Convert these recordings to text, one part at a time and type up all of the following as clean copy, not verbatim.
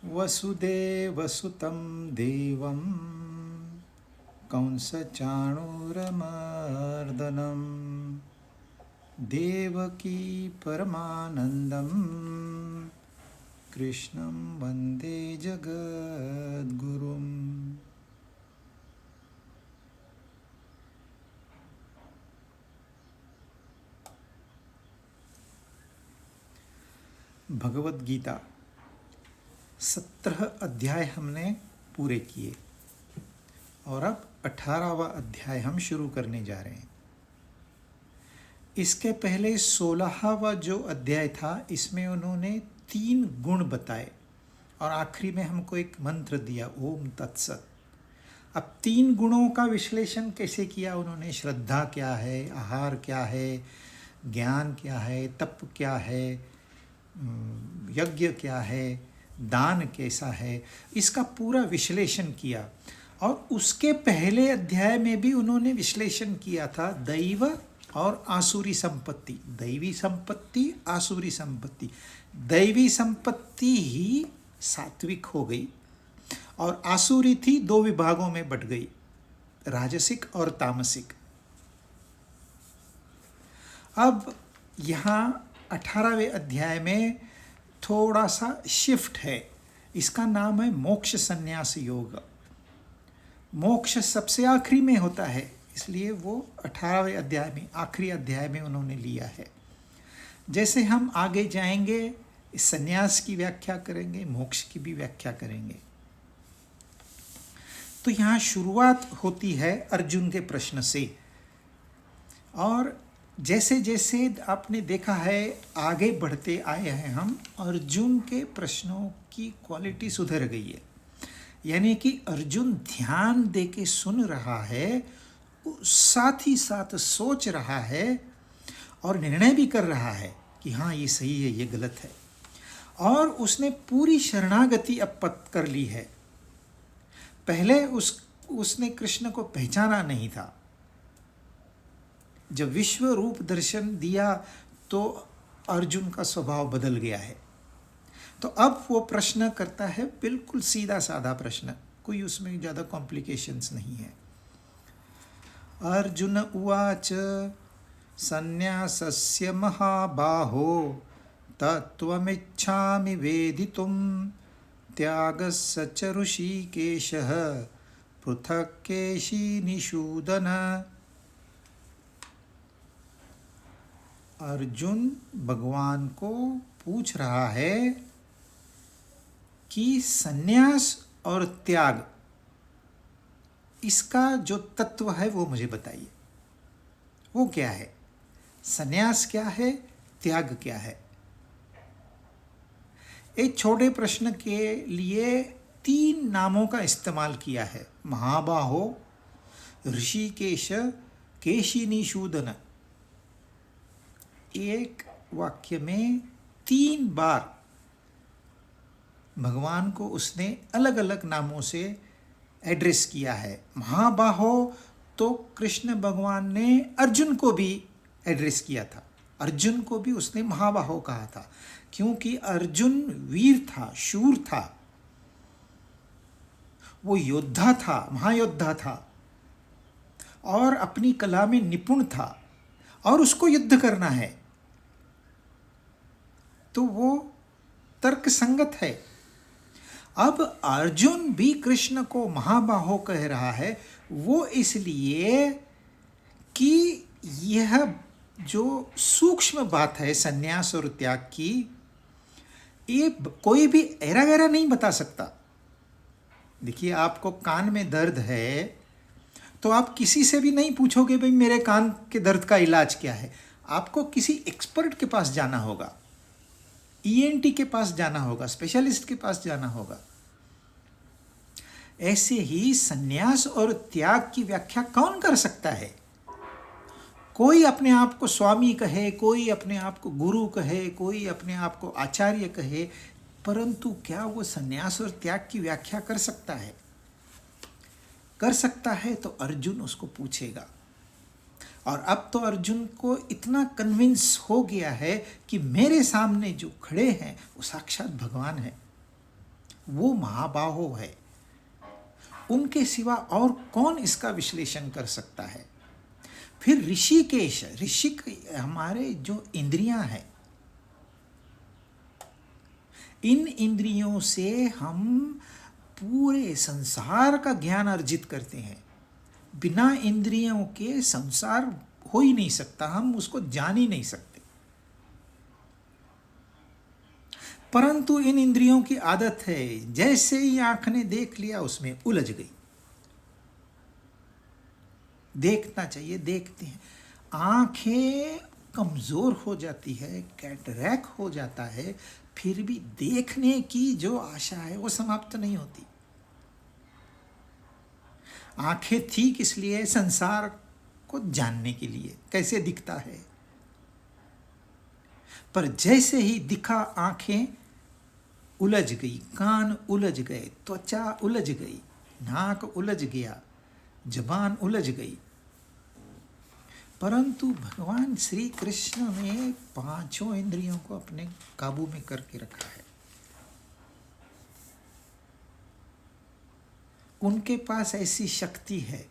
वसुदेवसुतं देवं कंसचाणूरमर्दनं देवकी परमानन्दं कृष्णं वन्दे जगद्गुरुम्। भगवद गीता 17 अध्याय हमने पूरे किए और अब 18वां अध्याय हम शुरू करने जा रहे हैं। इसके पहले 16वां जो अध्याय था इसमें उन्होंने 3 गुण बताए और आखिरी में हमको एक मंत्र दिया, ओम तत्सत। अब 3 गुणों का विश्लेषण कैसे किया उन्होंने, श्रद्धा क्या है, आहार क्या है, ज्ञान क्या है, तप क्या है, यज्ञ क्या है, दान कैसा है, इसका पूरा विश्लेषण किया। और उसके पहले अध्याय में भी उन्होंने विश्लेषण किया था दैव और आसुरी संपत्ति, दैवी संपत्ति, आसुरी संपत्ति। दैवी संपत्ति ही सात्विक हो गई और आसुरी थी 2 विभागों में बट गई, राजसिक और तामसिक। अब यहाँ 18वें अध्याय में थोड़ा सा शिफ्ट है, इसका नाम है मोक्ष संन्यास योग। मोक्ष सबसे आखिरी में होता है, इसलिए वो 18वें अध्याय में, आखिरी अध्याय में उन्होंने लिया है। जैसे हम आगे जाएंगे इस संन्यास की व्याख्या करेंगे, मोक्ष की भी व्याख्या करेंगे। तो यहाँ शुरुआत होती है अर्जुन के प्रश्न से, और जैसे जैसे आपने देखा है आगे बढ़ते आए हैं हम, अर्जुन के प्रश्नों की क्वालिटी सुधर गई है। यानी कि अर्जुन ध्यान दे के सुन रहा है, साथ ही साथ सोच रहा है और निर्णय भी कर रहा है कि हाँ ये सही है, ये गलत है। और उसने पूरी शरणागति अब कर ली है। पहले उसने कृष्ण को पहचाना नहीं था। जब विश्व रूप दर्शन दिया तो अर्जुन का स्वभाव बदल गया है। तो अब वो प्रश्न करता है, बिल्कुल सीधा साधा प्रश्न, कोई उसमें ज़्यादा कॉम्प्लिकेशंस नहीं है। अर्जुन उवाच संन्यासस्य महाबाहो तत्त्वमिच्छामि वेदितुं त्यागस्य च ऋषिकेशः पृथक् केशिनिषूदन। अर्जुन भगवान को पूछ रहा है कि संन्यास और त्याग, इसका जो तत्व है वो मुझे बताइए, वो क्या है? संन्यास क्या है, त्याग क्या है? एक छोटे प्रश्न के लिए 3 नामों का इस्तेमाल किया है, महाबाहो, ऋषिकेश, केशिनिषूदन। एक वाक्य में 3 बार भगवान को उसने अलग अलग नामों से एड्रेस किया है। महाबाहो तो कृष्ण भगवान ने अर्जुन को भी एड्रेस किया था, अर्जुन को भी उसने महाबाहो कहा था, क्योंकि अर्जुन वीर था, शूर था, वो योद्धा था, महायोद्धा था और अपनी कला में निपुण था और उसको युद्ध करना है, तो वो तर्क संगत है। अब अर्जुन भी कृष्ण को महाबाहो कह रहा है, वो इसलिए कि यह जो सूक्ष्म बात है संन्यास और त्याग की, ये कोई भी ऐरा गैरा नहीं बता सकता। देखिए, आपको कान में दर्द है तो आप किसी से भी नहीं पूछोगे भाई मेरे कान के दर्द का इलाज क्या है, आपको किसी एक्सपर्ट के पास जाना होगा, ईएनटी के पास जाना होगा, स्पेशलिस्ट के पास जाना होगा। ऐसे ही संन्यास और त्याग की व्याख्या कौन कर सकता है? कोई अपने आप को स्वामी कहे, कोई अपने आप को गुरु कहे, कोई अपने आप को आचार्य कहे, परंतु क्या वो संन्यास और त्याग की व्याख्या कर सकता है? कर सकता है तो अर्जुन उसको पूछेगा। और अब तो अर्जुन को इतना कन्विंस हो गया है कि मेरे सामने जो खड़े हैं वो साक्षात भगवान है, वो महाबाहो है। उनके सिवा और कौन इसका विश्लेषण कर सकता है? फिर ऋषिकेश, हमारे जो इंद्रियां हैं, इन इंद्रियों से हम पूरे संसार का ज्ञान अर्जित करते हैं। बिना इंद्रियों के संसार हो ही नहीं सकता, हम उसको जान ही नहीं सकते। परंतु इन इंद्रियों की आदत है, जैसे ही आंख ने देख लिया उसमें उलझ गई। देखना चाहिए, देखते हैं, आंखें कमजोर हो जाती है, कैटरैक्ट हो जाता है, फिर भी देखने की जो आशा है वो समाप्त नहीं होती। आंखें थी किस लिए? संसार को जानने के लिए, कैसे दिखता है। पर जैसे ही दिखा, आंखें उलझ गई, कान उलझ गए, त्वचा उलझ गई, नाक उलझ गया, जबान उलझ गई। परंतु भगवान श्री कृष्ण ने पांचों इंद्रियों को अपने काबू में करके रखा है। उनके पास ऐसी शक्ति है,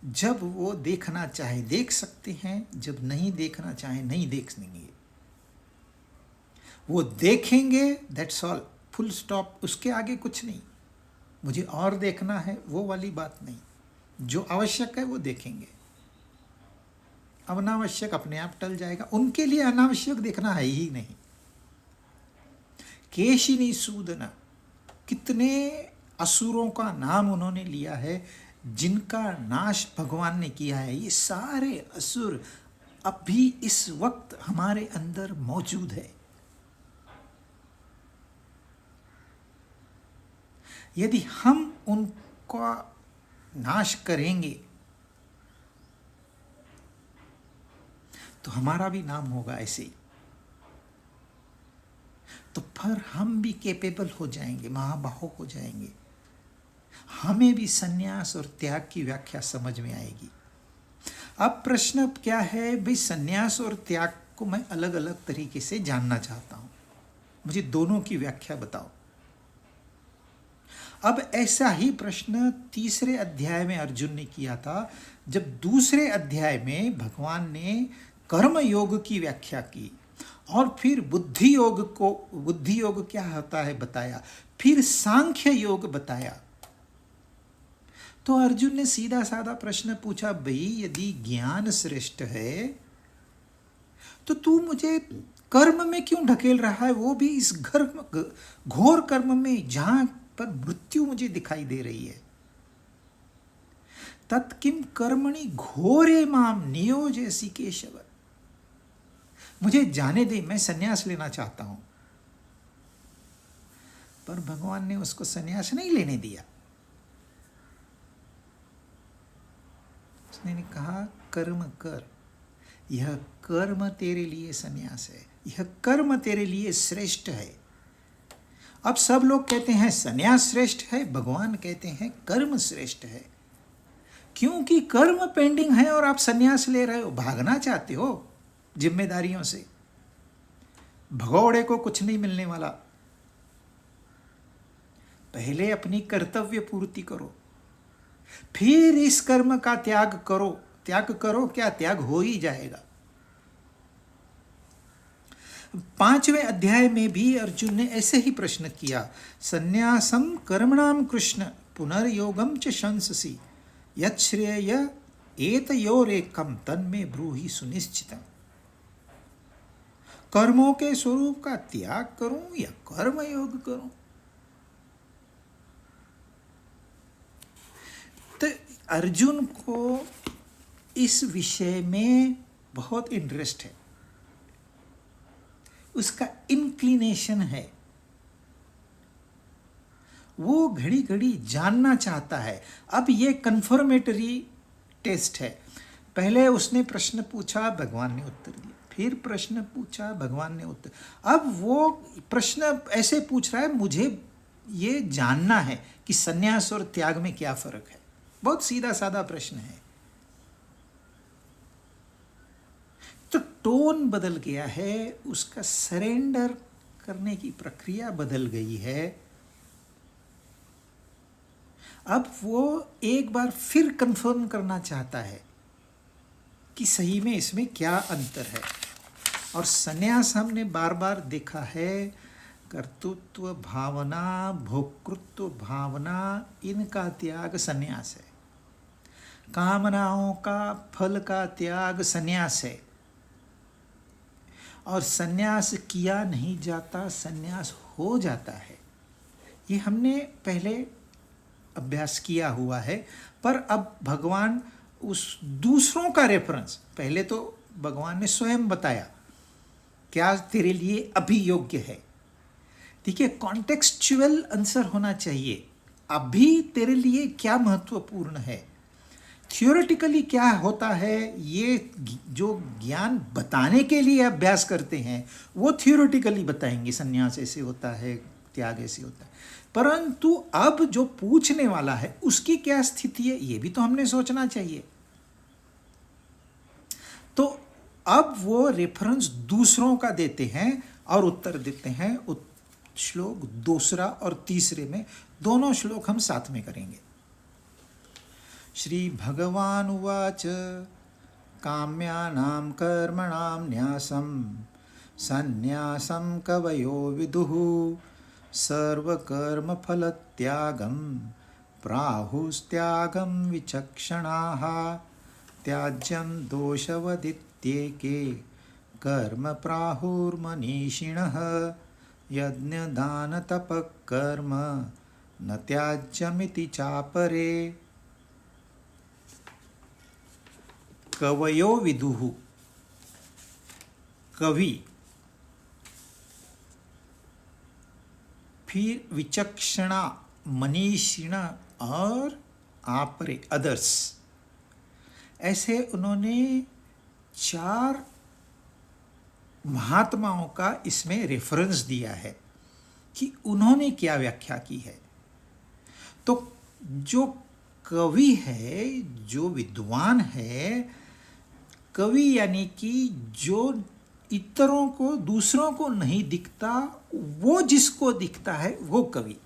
जब वो देखना चाहे देख सकते हैं, जब नहीं देखना चाहे नहीं देख सकेंगे। वो देखेंगे, दैट्स ऑल, फुल स्टॉप, उसके आगे कुछ नहीं। मुझे और देखना है वो वाली बात नहीं, जो आवश्यक है वो देखेंगे, अनावश्यक अपने आप टल जाएगा। उनके लिए अनावश्यक देखना है ही नहीं। केशिनी सूदन, कितने असुरों का नाम उन्होंने लिया है, जिनका नाश भगवान ने किया है। ये सारे असुर अब भी इस वक्त हमारे अंदर मौजूद है। यदि हम उनका नाश करेंगे तो हमारा भी नाम होगा ऐसे ही। तो फिर हम भी कैपेबल हो जाएंगे, महाबाहो हो जाएंगे। हमें भी सन्यास और त्याग की व्याख्या समझ में आएगी। अब प्रश्न क्या है भाई, सन्यास और त्याग को मैं अलग अलग तरीके से जानना चाहता हूं, मुझे दोनों की व्याख्या बताओ। अब ऐसा ही प्रश्न तीसरे अध्याय में अर्जुन ने किया था, जब दूसरे अध्याय में भगवान ने कर्म योग की व्याख्या की और फिर बुद्धि योग क्या होता है बताया, फिर सांख्य योग बताया। तो अर्जुन ने सीधा साधा प्रश्न पूछा, भाई यदि ज्ञान श्रेष्ठ है तो तू मुझे कर्म में क्यों ढकेल रहा है, वो भी इस घोर कर्म में जहां पर मृत्यु मुझे दिखाई दे रही है। तत्किम कर्मणि घोरे माम नियोजयसि केशव, मुझे जाने दे, मैं सन्यास लेना चाहता हूं। पर भगवान ने उसको सन्यास नहीं लेने दिया। उसने कहा कर्म कर, यह कर्म तेरे लिए सन्यास है, यह कर्म तेरे लिए श्रेष्ठ है। अब सब लोग कहते हैं सन्यास श्रेष्ठ है, भगवान कहते हैं कर्म श्रेष्ठ है। क्योंकि कर्म पेंडिंग है और आप सन्यास ले रहे हो, भागना चाहते हो जिम्मेदारियों से। भगोड़े को कुछ नहीं मिलने वाला। पहले अपनी कर्तव्य पूर्ति करो, फिर इस कर्म का त्याग करो। त्याग करो क्या, त्याग हो ही जाएगा। 5वें अध्याय में भी अर्जुन ने ऐसे ही प्रश्न किया, संन्यासम कर्मणाम कृष्ण पुनर्योगम च शंससि यच्छ्रेय एतयोरेकम तन्मे ब्रूहि सुनिश्चितम। कर्मों के स्वरूप का त्याग करूं या कर्म योग करूं? तो अर्जुन को इस विषय में बहुत इंटरेस्ट है, उसका इंक्लिनेशन है, वो घड़ी घड़ी जानना चाहता है। अब ये कन्फर्मेटरी टेस्ट है। पहले उसने प्रश्न पूछा, भगवान ने उत्तर दिया, फिर प्रश्न पूछा, भगवान ने उत्तर। अब वो प्रश्न ऐसे पूछ रहा है, मुझे ये जानना है कि सन्यास और त्याग में क्या फर्क है। बहुत सीधा साधा प्रश्न है। तो टोन बदल गया है, उसका सरेंडर करने की प्रक्रिया बदल गई है। अब वो एक बार फिर कंफर्म करना चाहता है कि सही में इसमें क्या अंतर है। और संन्यास हमने बार बार देखा है, कर्तृत्व भावना, भोक्तृत्व भावना, इनका त्याग संन्यास है। कामनाओं का, फल का त्याग संन्यास है। और संन्यास किया नहीं जाता, संन्यास हो जाता है। ये हमने पहले अभ्यास किया हुआ है। पर अब भगवान उस दूसरों का रेफरेंस, पहले तो भगवान ने स्वयं बताया क्या तेरे लिए अभी योग्य है। देखिए, कॉन्टेक्सचुअल आंसर होना चाहिए। अभी तेरे लिए क्या महत्वपूर्ण है, थियोरेटिकली क्या होता है, ये जो ज्ञान बताने के लिए अभ्यास करते हैं वो थियोरेटिकली बताएंगे, संन्यास ऐसे होता है, त्याग ऐसे होता है। परंतु अब जो पूछने वाला है उसकी क्या स्थिति है, ये भी तो हमने सोचना चाहिए। तो अब वो रेफरेंस दूसरों का देते हैं और उत्तर देते हैं। श्लोक दूसरा और तीसरे में, दोनों श्लोक हम साथ में करेंगे। श्री भगवान उवाच काम्यानां कर्मणां न्यासं सन्न्यासं कवयो विदुः सर्वकर्मफलत्यागं प्राहुस्त्यागं विचक्षणाः त्याज्यं दोषवदित्येके कर्म प्राहुर्मनीषिणः यज्ञदानतपःकर्म न त्याज्यमिति चापरे। कवयो विदुः, कवि, फिर विचक्षणा, मनीषिणा और आपरे, अदर्स। ऐसे उन्होंने 4 महात्माओं का इसमें रेफरेंस दिया है कि उन्होंने क्या व्याख्या की है। तो जो कवि है, जो विद्वान है, कवि यानी कि जो इतरों को, दूसरों को नहीं दिखता, वो जिसको दिखता है वो कवि।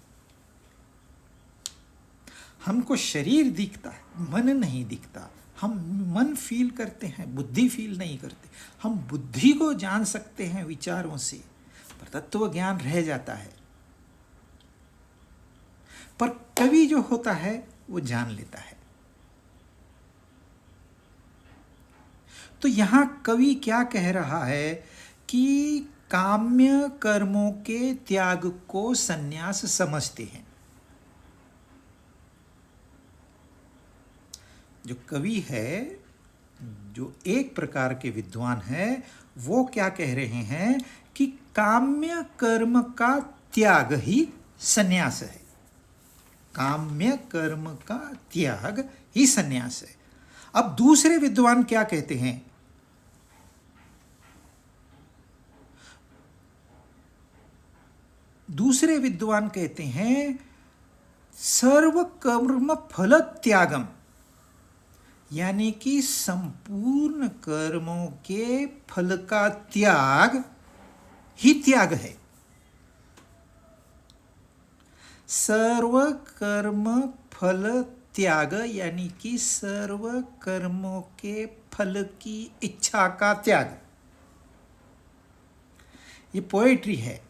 हमको शरीर दिखता है, मन नहीं दिखता। हम मन फील करते हैं, बुद्धि फील नहीं करते। हम बुद्धि को जान सकते हैं विचारों से, पर तत्व ज्ञान रह जाता है। पर कवि जो होता है वो जान लेता है। तो यहां कवि क्या कह रहा है कि काम्य कर्मों के त्याग को संन्यास समझते हैं। जो कवि है, जो एक प्रकार के विद्वान है, वो क्या कह रहे हैं कि काम्य कर्म का त्याग ही संन्यास है। काम्य कर्म का त्याग ही संन्यास है। अब दूसरे विद्वान क्या कहते हैं? दूसरे विद्वान कहते हैं सर्व कर्म फल त्यागम, यानी कि संपूर्ण कर्मों के फल का त्याग ही त्याग है। सर्व कर्म फल त्याग यानी कि सर्व कर्मों के फल की इच्छा का त्याग। ये पोएट्री है।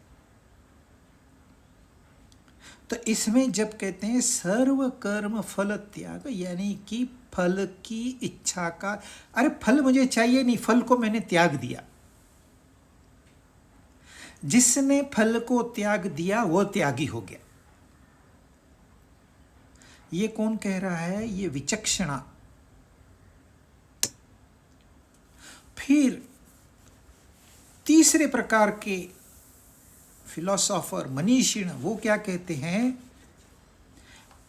तो इसमें जब कहते हैं सर्व कर्म फल त्याग, यानी कि फल की इच्छा का, अरे फल मुझे चाहिए नहीं, फल को मैंने त्याग दिया। जिसने फल को त्याग दिया वो त्यागी हो गया। ये कौन कह रहा है? ये विचक्षणा। फिर तीसरे प्रकार के फिलोसोफर, मनीषिण, वो क्या कहते हैं?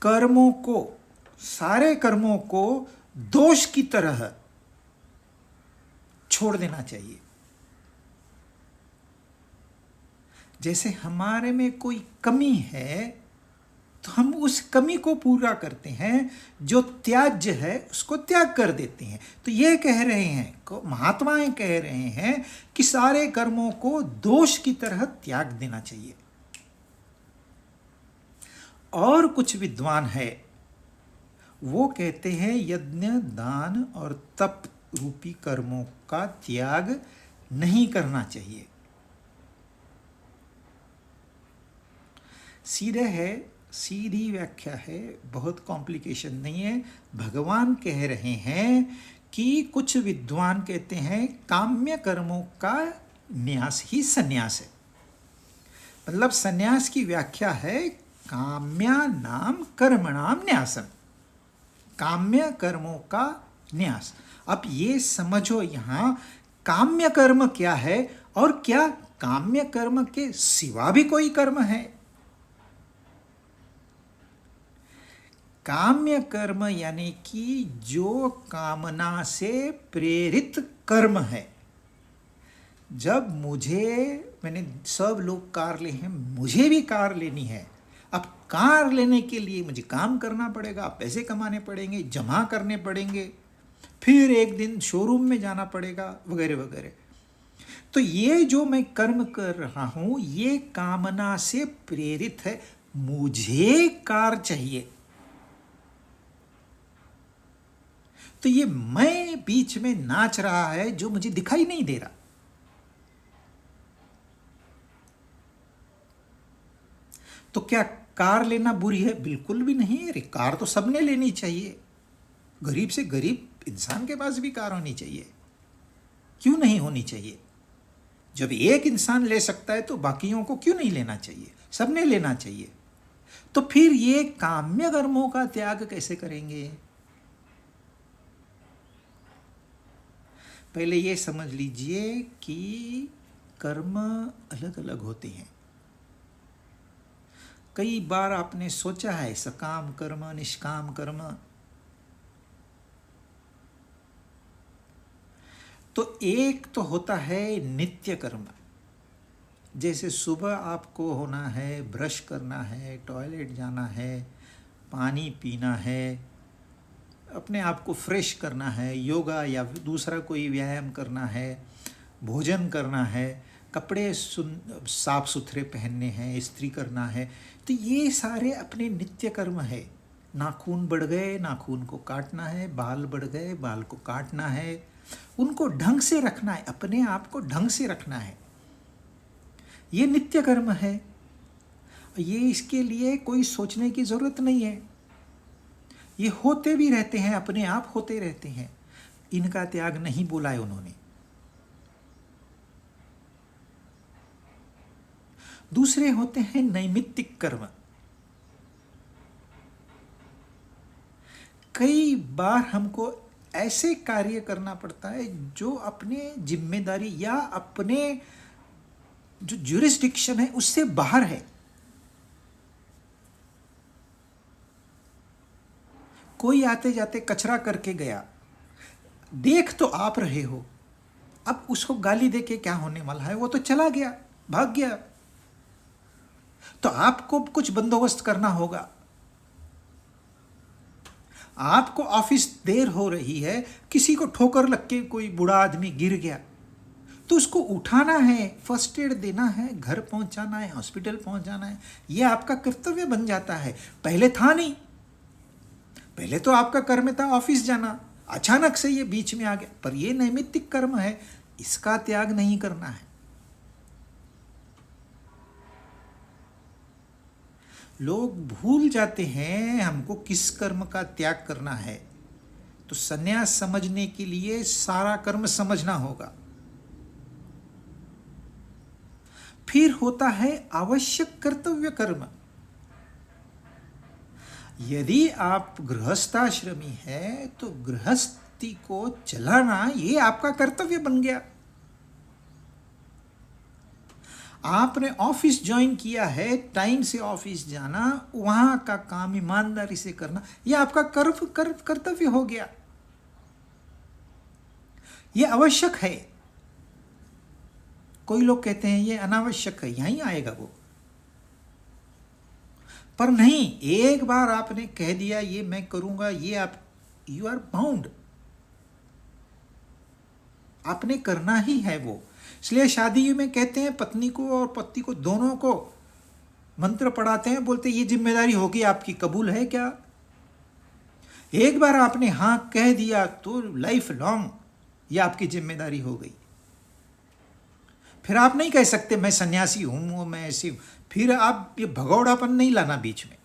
कर्मों को, सारे कर्मों को दोष की तरह छोड़ देना चाहिए। जैसे हमारे में कोई कमी है तो हम उस कमी को पूरा करते हैं, जो त्याज्य है उसको त्याग कर देते हैं। तो ये कह रहे हैं, महात्माएं कह रहे हैं कि सारे कर्मों को दोष की तरह त्याग देना चाहिए। और कुछ विद्वान है वो कहते हैं यज्ञ, दान और तप रूपी कर्मों का त्याग नहीं करना चाहिए। सीधे है, सीधी व्याख्या है, बहुत कॉम्प्लिकेशन नहीं है। भगवान कह रहे हैं कि कुछ विद्वान कहते हैं काम्य कर्मों का न्यास ही संन्यास है। मतलब संन्यास की व्याख्या है काम्या नाम कर्मणाम न्यासम, काम्य कर्मों का न्यास। अब ये समझो यहाँ काम्य कर्म क्या है और क्या काम्य कर्म के सिवा भी कोई कर्म है। काम्य कर्म यानी कि जो कामना से प्रेरित कर्म है। जब मैंने सब लोग कार ले हैं, मुझे भी कार लेनी है। अब कार लेने के लिए मुझे काम करना पड़ेगा, पैसे कमाने पड़ेंगे, जमा करने पड़ेंगे, फिर एक दिन शोरूम में जाना पड़ेगा वगैरह वगैरह। तो ये जो मैं कर्म कर रहा हूँ ये कामना से प्रेरित है, मुझे कार चाहिए। तो ये मैं बीच में नाच रहा है जो मुझे दिखाई नहीं दे रहा। तो क्या कार लेना बुरी है? बिल्कुल भी नहीं। अरे कार तो सबने लेनी चाहिए। गरीब से गरीब इंसान के पास भी कार होनी चाहिए, क्यों नहीं होनी चाहिए? जब एक इंसान ले सकता है तो बाकियों को क्यों नहीं लेना चाहिए? सबने लेना चाहिए। तो फिर ये काम्य कर्मों का त्याग कैसे करेंगे? पहले ये समझ लीजिए कि कर्म अलग अलग होते हैं। कई बार आपने सोचा है सकाम कर्म, निष्काम कर्म। तो एक तो होता है नित्य कर्म, जैसे सुबह आपको होना है, ब्रश करना है, टॉयलेट जाना है, पानी पीना है, अपने आप को फ्रेश करना है, योगा या दूसरा कोई व्यायाम करना है, भोजन करना है, कपड़े साफ सुथरे पहनने हैं, इस्त्री करना है। तो ये सारे अपने नित्य कर्म है। नाखून बढ़ गए, नाखून को काटना है, बाल बढ़ गए, बाल को काटना है, उनको ढंग से रखना है, अपने आप को ढंग से रखना है। ये नित्य कर्म है। ये इसके लिए कोई सोचने की ज़रूरत नहीं है, ये होते भी रहते हैं, अपने आप होते रहते हैं। इनका त्याग नहीं बोला है उन्होंने। दूसरे होते हैं नैमित्तिक कर्म। कई बार हमको ऐसे कार्य करना पड़ता है जो अपने जिम्मेदारी या अपने जो ज्यूरिस्डिक्शन है उससे बाहर है। कोई आते जाते कचरा करके गया, देख तो आप रहे हो, अब उसको गाली देके क्या होने वाला है? वो तो चला गया, भाग गया। तो आपको कुछ बंदोबस्त करना होगा। आपको ऑफिस देर हो रही है, किसी को ठोकर लग के कोई बूढ़ा आदमी गिर गया, तो उसको उठाना है, फर्स्ट एड देना है, घर पहुंचाना है, हॉस्पिटल पहुंचाना है। यह आपका कर्तव्य बन जाता है। पहले था नहीं, पहले तो आपका कर्म था ऑफिस जाना, अचानक से ये बीच में आ गया। पर ये नैमित्तिक कर्म है, इसका त्याग नहीं करना है। लोग भूल जाते हैं हमको किस कर्म का त्याग करना है। तो संन्यास समझने के लिए सारा कर्म समझना होगा। फिर होता है आवश्यक कर्तव्य कर्म। यदि आप गृहस्थाश्रमी है तो गृहस्थी को चलाना ये आपका कर्तव्य बन गया। आपने ऑफिस ज्वाइन किया है, टाइम से ऑफिस जाना, वहां का काम ईमानदारी से करना, यह आपका कर्तव्य हो गया। यह आवश्यक है। कोई लोग कहते हैं ये अनावश्यक है, यहीं आएगा वो। पर नहीं, एक बार आपने कह दिया ये मैं करूंगा, ये आप यू आर बाउंड, आपने करना ही है वो। इसलिए शादी में कहते हैं पत्नी को और पति को दोनों को मंत्र पढ़ाते हैं, बोलते ये जिम्मेदारी होगी आपकी, कबूल है क्या? एक बार आपने हाँ कह दिया तो लाइफ लॉन्ग ये आपकी जिम्मेदारी हो गई। फिर आप नहीं कह सकते मैं सन्यासी हूं, मैं ऐसी हूं। फिर आप ये भगौड़ापन नहीं लाना बीच में।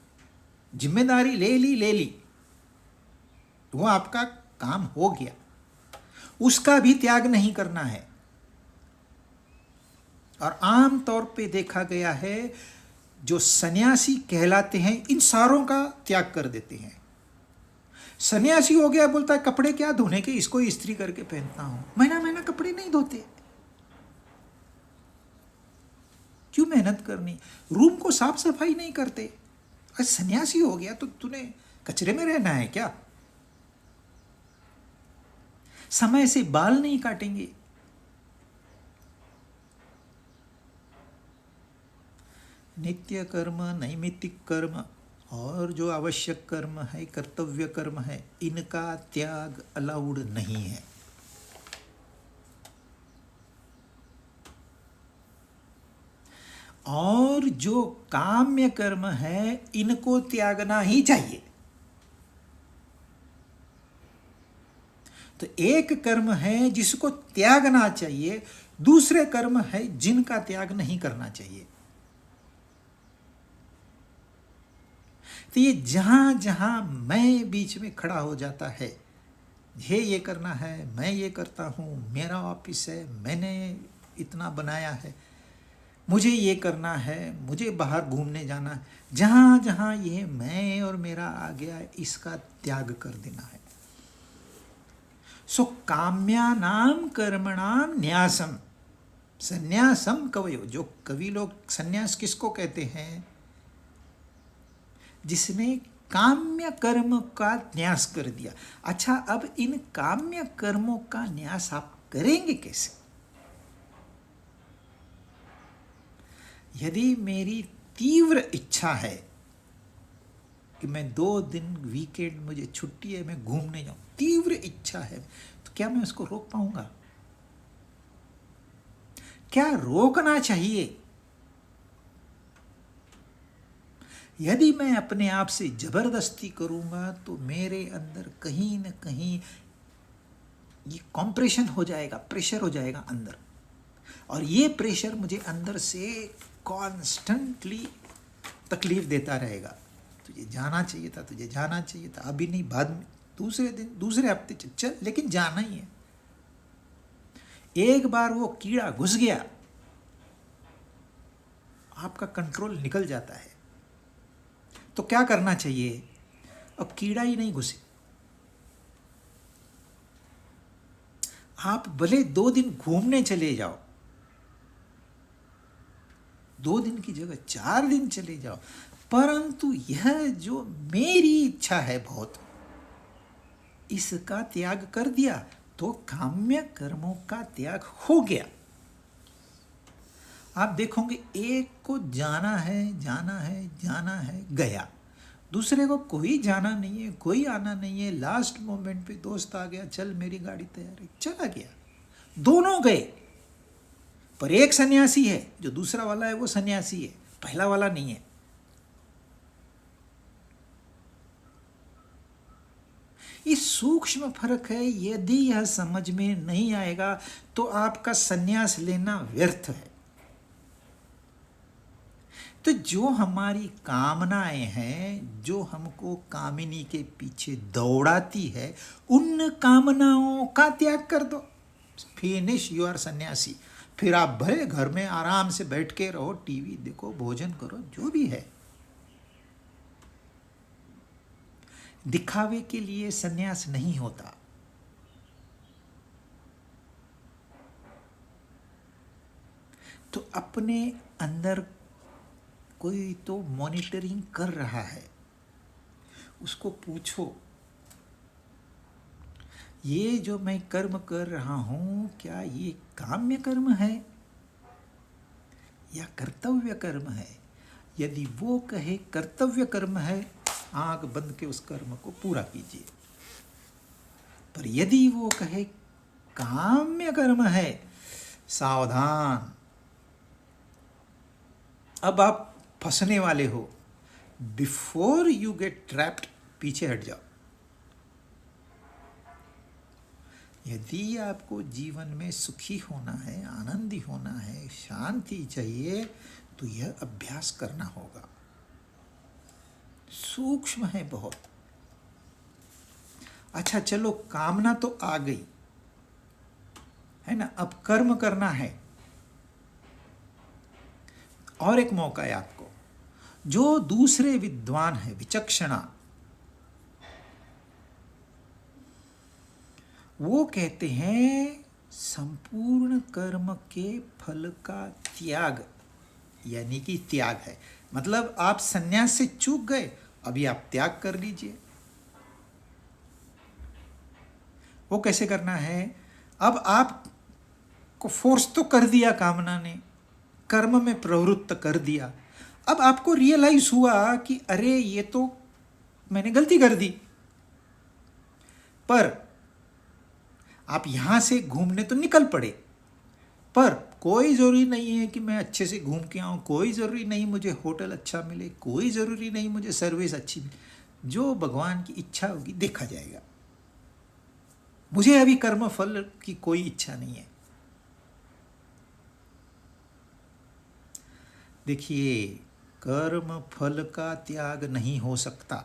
जिम्मेदारी ले ली, वो आपका काम हो गया, उसका भी त्याग नहीं करना है। और आम तौर पे देखा गया है जो सन्यासी कहलाते हैं इन सारों का त्याग कर देते हैं। सन्यासी हो गया, बोलता है कपड़े क्या धोने के, इसको इस्त्री करके पहनता हूं। महीना महीना कपड़े नहीं धोते, क्यों मेहनत करनी। रूम को साफ सफाई नहीं करते। अरे सन्यासी हो गया तो तूने कचरे में रहना है क्या। समय से बाल नहीं काटेंगे। नित्य कर्म, नैमित्तिक कर्म और जो आवश्यक कर्म है, कर्तव्य कर्म है, इनका त्याग अलाउड नहीं है। और जो काम्य कर्म है इनको त्यागना ही चाहिए। तो एक कर्म है जिसको त्यागना चाहिए, दूसरे कर्म है जिनका त्याग नहीं करना चाहिए। तो ये जहां जहां मैं बीच में खड़ा हो जाता है, ये करना है, मैं ये करता हूं, मेरा ऑफिस है, मैंने इतना बनाया है, मुझे ये करना है, मुझे बाहर घूमने जाना है, जहां जहां ये मैं और मेरा आ गया, इसका त्याग कर देना है। सो काम्यानाम कर्मणाम न्यासम संन्यासम कवयो। जो कवि लोग संन्यास किसको कहते हैं? जिसने काम्य कर्म का न्यास कर दिया। अच्छा, अब इन काम्य कर्मों का न्यास आप करेंगे कैसे? यदि मेरी तीव्र इच्छा है कि मैं 2 दिन वीकेंड, मुझे छुट्टी है, मैं घूमने जाऊं, तीव्र इच्छा है, तो क्या मैं उसको रोक पाऊंगा? क्या रोकना चाहिए? यदि मैं अपने आप से जबरदस्ती करूंगा तो मेरे अंदर कहीं न कहीं ये कॉम्प्रेशन हो जाएगा, प्रेशर हो जाएगा अंदर, और ये प्रेशर मुझे अंदर से कॉन्स्टेंटली तकलीफ देता रहेगा। तुझे जाना चाहिए था, तुझे जाना चाहिए था, अभी नहीं, बाद में, दूसरे दिन, दूसरे हफ्ते, चल, लेकिन जाना ही है। एक बार वो कीड़ा घुस गया, आपका कंट्रोल निकल जाता है। तो क्या करना चाहिए? अब कीड़ा ही नहीं घुसे, आप भले 2 दिन घूमने चले जाओ, 2 दिन की जगह 4 दिन चले जाओ, परंतु यह जो मेरी इच्छा है बहुत, इसका त्याग कर दिया तो काम्य कर्मों का त्याग हो गया। आप देखोगे एक को जाना है, जाना है, जाना है, गया। दूसरे को कोई जाना नहीं है, कोई आना नहीं है, लास्ट मोमेंट पे दोस्त आ गया, चल मेरी गाड़ी तैयार है, चला गया। दोनों गए, पर एक सन्यासी है, जो दूसरा वाला है वो सन्यासी है, पहला वाला नहीं है। इस सूक्ष्म फर्क है। यदि यह समझ में नहीं आएगा तो आपका सन्यास लेना व्यर्थ है। तो जो हमारी कामनाएं हैं, जो हमको कामिनी के पीछे दौड़ाती है, उन कामनाओं का त्याग कर दो। फिनिश, यू आर सन्यासी। फिर आप भले घर में आराम से बैठ के रहो, टीवी देखो, भोजन करो, जो भी है। दिखावे के लिए सन्यास नहीं होता। तो अपने अंदर कोई तो मॉनिटरिंग कर रहा है, उसको पूछो, ये जो मैं कर्म कर रहा हूं, क्या ये काम्य कर्म है या कर्तव्य कर्म है? यदि वो कहे कर्तव्य कर्म है, आंख बंद के उस कर्म को पूरा कीजिए। पर यदि वो कहे काम्य कर्म है, सावधान, अब आप फंसने वाले हो। बिफोर यू गेट ट्रैप्ड, पीछे हट जाओ। यदि आपको जीवन में सुखी होना है, आनंदी होना है, शांति चाहिए, तो यह अभ्यास करना होगा। सूक्ष्म है बहुत। अच्छा चलो, कामना तो आ गई है ना, अब कर्म करना है। और एक मौका है आपको। जो दूसरे विद्वान है, विचक्षणा, वो कहते हैं संपूर्ण कर्म के फल का त्याग, यानी कि त्याग है मतलब आप संन्यास से चूक गए, अभी आप त्याग कर लीजिए। वो कैसे करना है? अब आप को फोर्स तो कर दिया कामना ने, कर्म में प्रवृत्त कर दिया। अब आपको रियलाइज हुआ कि अरे ये तो मैंने गलती कर दी, पर आप यहां से घूमने तो निकल पड़े, पर कोई ज़रूरी नहीं है कि मैं अच्छे से घूम के आऊँ, कोई ज़रूरी नहीं मुझे होटल अच्छा मिले, कोई ज़रूरी नहीं मुझे सर्विस अच्छी मिले। जो भगवान की इच्छा होगी देखा जाएगा, मुझे अभी कर्म फल की कोई इच्छा नहीं है। देखिए, कर्म फल का त्याग नहीं हो सकता।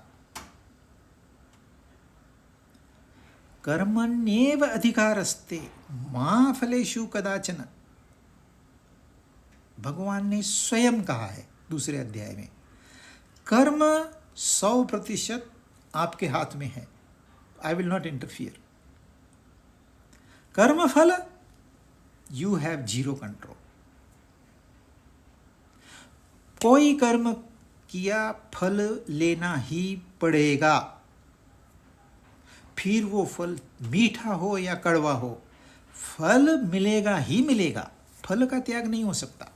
कर्मण्येव अधिकारस्ते मा फलेषु कदाचन, भगवान ने स्वयं कहा है दूसरे अध्याय में। कर्म 100% आपके हाथ में है, आई विल नॉट इंटरफियर। कर्म फल यू हैव 0 कंट्रोल। कोई कर्म किया, फल लेना ही पड़ेगा, फिर वो फल मीठा हो या कड़वा हो, फल मिलेगा ही मिलेगा, फल का त्याग नहीं हो सकता।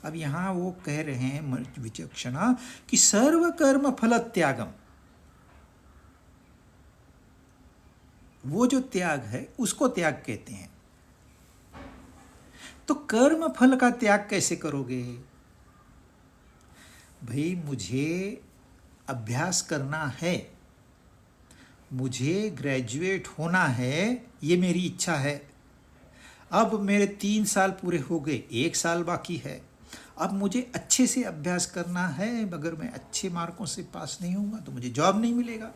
अब यहां वो कह रहे हैं विचक्षणा कि सर्व कर्म फल त्यागम, वो जो त्याग है उसको त्याग कहते हैं। तो कर्म फल का त्याग कैसे करोगे? भाई मुझे अभ्यास करना है, मुझे ग्रेजुएट होना है, ये मेरी इच्छा है। अब मेरे 3 साल पूरे हो गए, 1 साल बाकी है। अब मुझे अच्छे से अभ्यास करना है, अगर मैं अच्छे मार्कों से पास नहीं होऊंगा तो मुझे जॉब नहीं मिलेगा।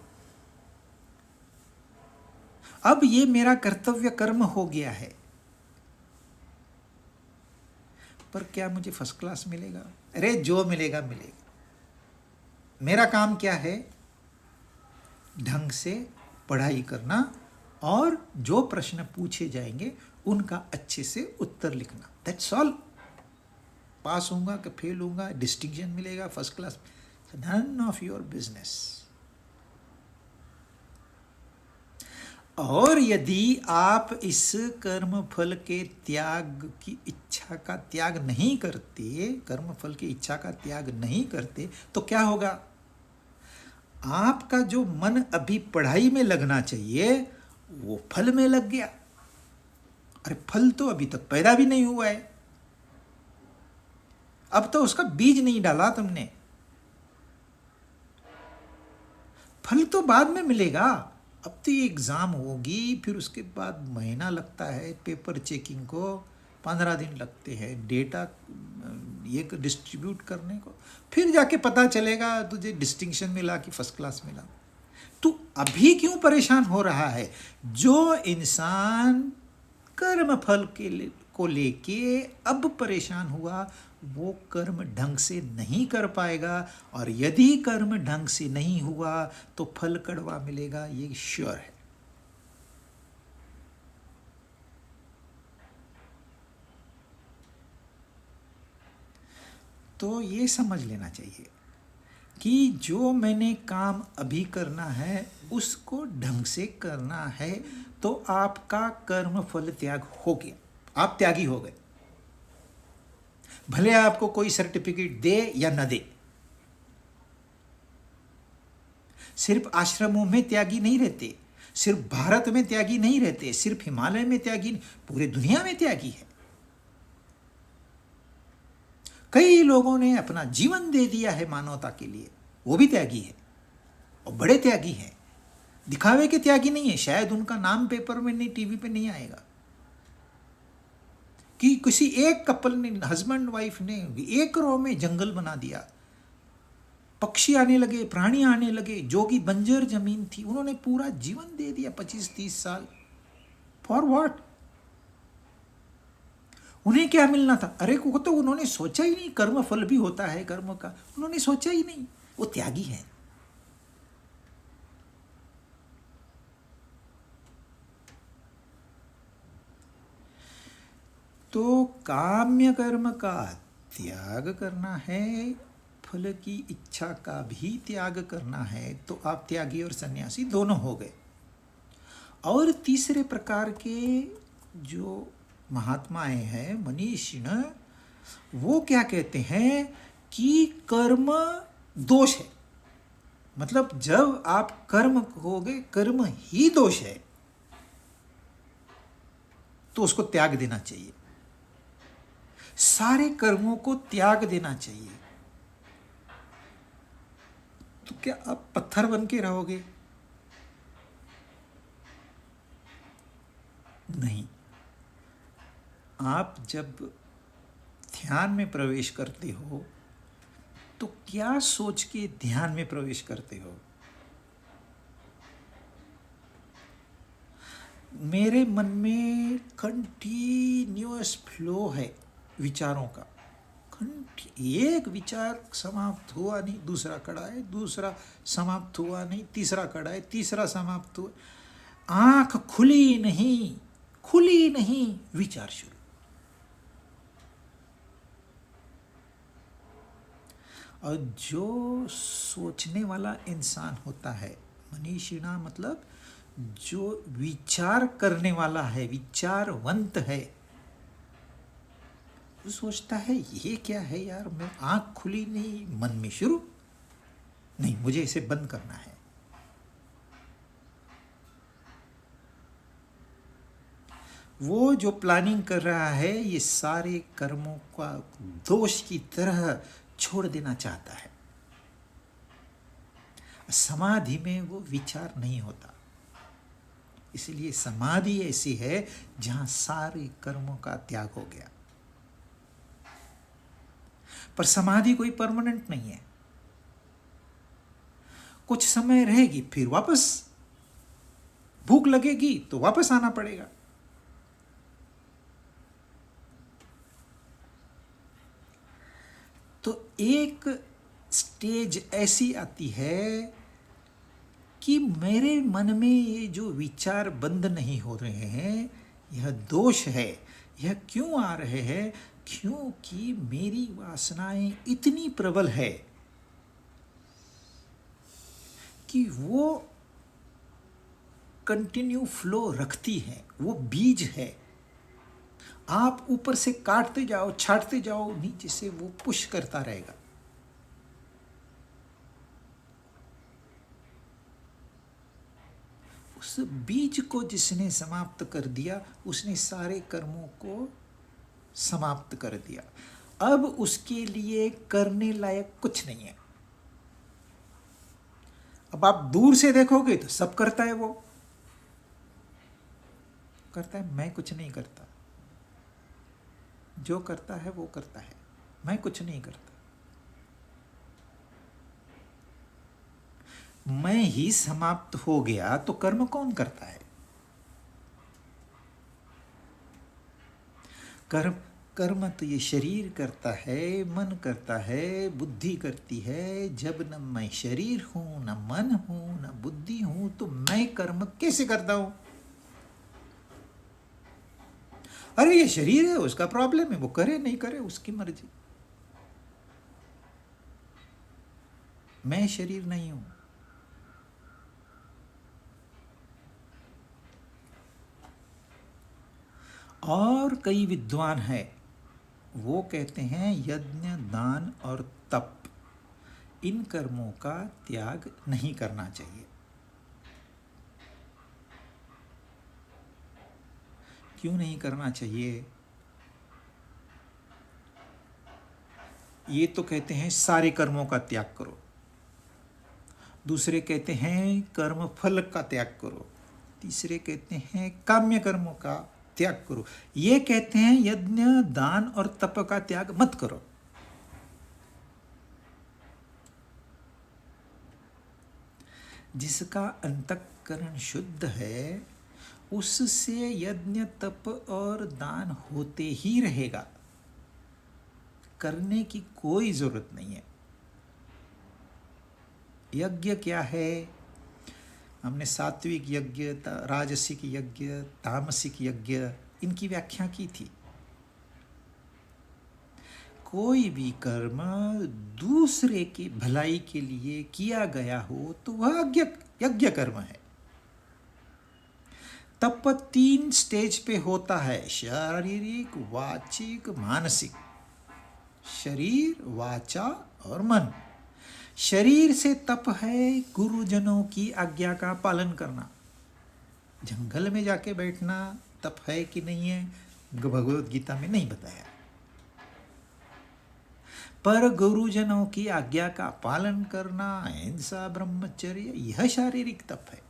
अब ये मेरा कर्तव्य कर्म हो गया है, पर क्या मुझे फर्स्ट क्लास मिलेगा? अरे जो मिलेगा मिलेगा। मेरा काम क्या है? ढंग से पढ़ाई करना और जो प्रश्न पूछे जाएंगे उनका अच्छे से उत्तर लिखना, दैट्स ऑल। पास होऊंगा कि फेल होऊंगा, डिस्टिंक्शन मिलेगा, first class, none of your business. और यदि आप इस कर्म फल के त्याग की इच्छा का त्याग नहीं करते, कर्म फल की इच्छा का त्याग नहीं करते, तो क्या होगा? आपका जो मन अभी पढ़ाई में लगना चाहिए वो फल में लग गया। अरे फल तो अभी तक पैदा भी नहीं हुआ है, अब तो उसका बीज नहीं डाला तुमने, फल तो बाद में मिलेगा। अब तो ये एग्ज़ाम होगी, फिर उसके बाद महीना लगता है पेपर चेकिंग को, 15 दिन लगते हैं डेटा ये डिस्ट्रीब्यूट करने को, फिर जाके पता चलेगा तुझे डिस्टिंक्शन मिला कि फर्स्ट क्लास मिला। तो अभी क्यों परेशान हो रहा है? जो इंसान कर्म फल को लेके अब परेशान हुआ, वो कर्म ढंग से नहीं कर पाएगा, और यदि कर्म ढंग से नहीं हुआ तो फल कड़वा मिलेगा, ये श्योर है। तो ये समझ लेना चाहिए कि जो मैंने काम अभी करना है उसको ढंग से करना है, तो आपका कर्म फल त्याग हो गया, आप त्यागी हो गए। भले आपको कोई सर्टिफिकेट दे या न दे। सिर्फ आश्रमों में त्यागी नहीं रहते, सिर्फ भारत में त्यागी नहीं रहते, सिर्फ हिमालय में त्यागी नहीं, पूरे दुनिया में त्यागी है। कई लोगों ने अपना जीवन दे दिया है मानवता के लिए, वो भी त्यागी है और बड़े त्यागी हैं। दिखावे के त्यागी नहीं है, शायद उनका नाम पेपर में नहीं, टीवी पे नहीं आएगा कि किसी एक कपल ने, हस्बैंड वाइफ ने एक रो में जंगल बना दिया, पक्षी आने लगे, प्राणी आने लगे, जो कि बंजर जमीन थी उन्होंने पूरा जीवन दे दिया 25-30 साल। For what? उन्हें क्या मिलना था? अरे को तो उन्होंने सोचा ही नहीं, कर्म फल भी होता है कर्म का, उन्होंने सोचा ही नहीं। वो त्यागी है। तो काम्य कर्म का त्याग करना है, फल की इच्छा का भी त्याग करना है, तो आप त्यागी और सन्यासी दोनों हो गए। और तीसरे प्रकार के जो महात्माएं हैं, मनीषिण, वो क्या कहते हैं कि कर्म दोष है। मतलब जब आप कर्म कहोगे कर्म ही दोष है, तो उसको त्याग देना चाहिए, सारे कर्मों को त्याग देना चाहिए। तो क्या आप पत्थर बन के रहोगे? नहीं। आप जब ध्यान में प्रवेश करते हो तो क्या सोच के ध्यान में प्रवेश करते हो? मेरे मन में कंटिन्यूअस फ्लो है विचारों का, एक विचार समाप्त हुआ नहीं, दूसरा खड़ा है, दूसरा समाप्त हुआ नहीं, तीसरा खड़ा है, तीसरा समाप्त हुआ, आंख खुली नहीं, विचार शुरू। और जो सोचने वाला इंसान होता है, मनीषिणा मतलब जो विचार करने वाला है, विचारवंत है, वो सोचता है ये क्या है यार, मैं आंख खुली नहीं, मन में शुरू, नहीं मुझे इसे बंद करना है। वो जो प्लानिंग कर रहा है ये सारे कर्मों का दोष की तरह छोड़ देना चाहता है। समाधि में वो विचार नहीं होता, इसलिए समाधि ऐसी है जहां सारे कर्मों का त्याग हो गया। पर समाधि कोई परमानेंट नहीं है, कुछ समय रहेगी, फिर वापस भूख लगेगी तो वापस आना पड़ेगा। तो एक स्टेज ऐसी आती है कि मेरे मन में ये जो विचार बंद नहीं हो रहे हैं, यह दोष है। यह क्यों आ रहे हैं? क्योंकि मेरी वासनाएं इतनी प्रबल है कि वो कंटिन्यू फ्लो रखती है, वो बीज है। आप ऊपर से काटते जाओ, छाटते जाओ, नीचे से वो पुश करता रहेगा। उस बीज को जिसने समाप्त कर दिया, उसने सारे कर्मों को समाप्त कर दिया। अब उसके लिए करने लायक कुछ नहीं है। अब आप दूर से देखोगे तो सब करता है, वो करता है, मैं कुछ नहीं करता। जो करता है वो करता है, मैं कुछ नहीं करता। मैं ही समाप्त हो गया तो कर्म कौन करता है? कर्म तो ये शरीर करता है, मन करता है, बुद्धि करती है। जब न मैं शरीर हूं, न मन हूं, न बुद्धि हूं, तो मैं कर्म कैसे करता हूं? अरे ये शरीर है, उसका प्रॉब्लम है, वो करे नहीं करे उसकी मर्जी। मैं शरीर नहीं हूं। और कई विद्वान हैं, वो कहते हैं यज्ञ, दान और तप, इन कर्मों का त्याग नहीं करना चाहिए। क्यों नहीं करना चाहिए? ये तो कहते हैं सारे कर्मों का त्याग करो। दूसरे कहते हैं कर्म फल का त्याग करो, तीसरे कहते हैं काम्य कर्मों का त्याग करो, ये कहते हैं यज्ञ दान और तप का त्याग मत करो। जिसका अंतःकरण शुद्ध है उससे यज्ञ तप और दान होते ही रहेगा, करने की कोई जरूरत नहीं है। यज्ञ क्या है? हमने सात्विक यज्ञ, राजसिक यज्ञ, तामसिक यज्ञ, इनकी व्याख्या की थी। कोई भी कर्म दूसरे की भलाई के लिए किया गया हो तो वह यज्ञ कर्म है। तप 3 स्टेज पे होता है, शारीरिक, वाचिक, मानसिक। शरीर, वाचा और मन। शरीर से तप है गुरुजनों की आज्ञा का पालन करना। जंगल में जाके बैठना तप है कि नहीं है, भगवत गीता में नहीं बताया, पर गुरुजनों की आज्ञा का पालन करना, अहिंसा, ब्रह्मचर्य, यह शारीरिक तप है।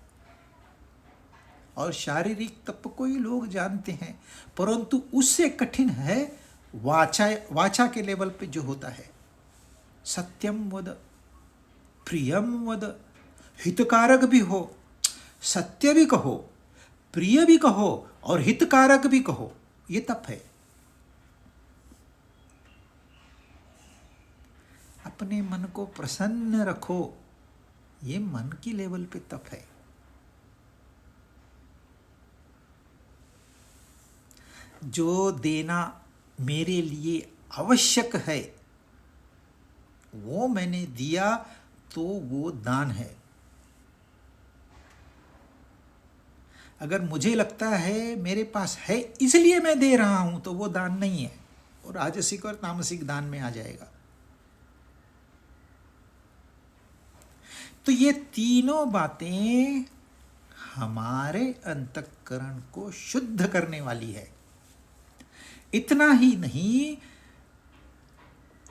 और शारीरिक तप को ही लोग जानते हैं, परंतु उससे कठिन है वाचा के लेवल पे जो होता है। सत्यम वद, प्रियम वद, हितकारक भी हो, सत्य भी कहो, प्रिय भी कहो और हितकारक भी कहो, ये तप है। अपने मन को प्रसन्न रखो, ये मन की लेवल पे तप है। जो देना मेरे लिए आवश्यक है वो मैंने दिया तो वो दान है। अगर मुझे लगता है मेरे पास है इसलिए मैं दे रहा हूं तो वो दान नहीं है, और राजसिक और तामसिक दान में आ जाएगा। तो ये तीनों बातें हमारे अंतःकरण को शुद्ध करने वाली है। इतना ही नहीं,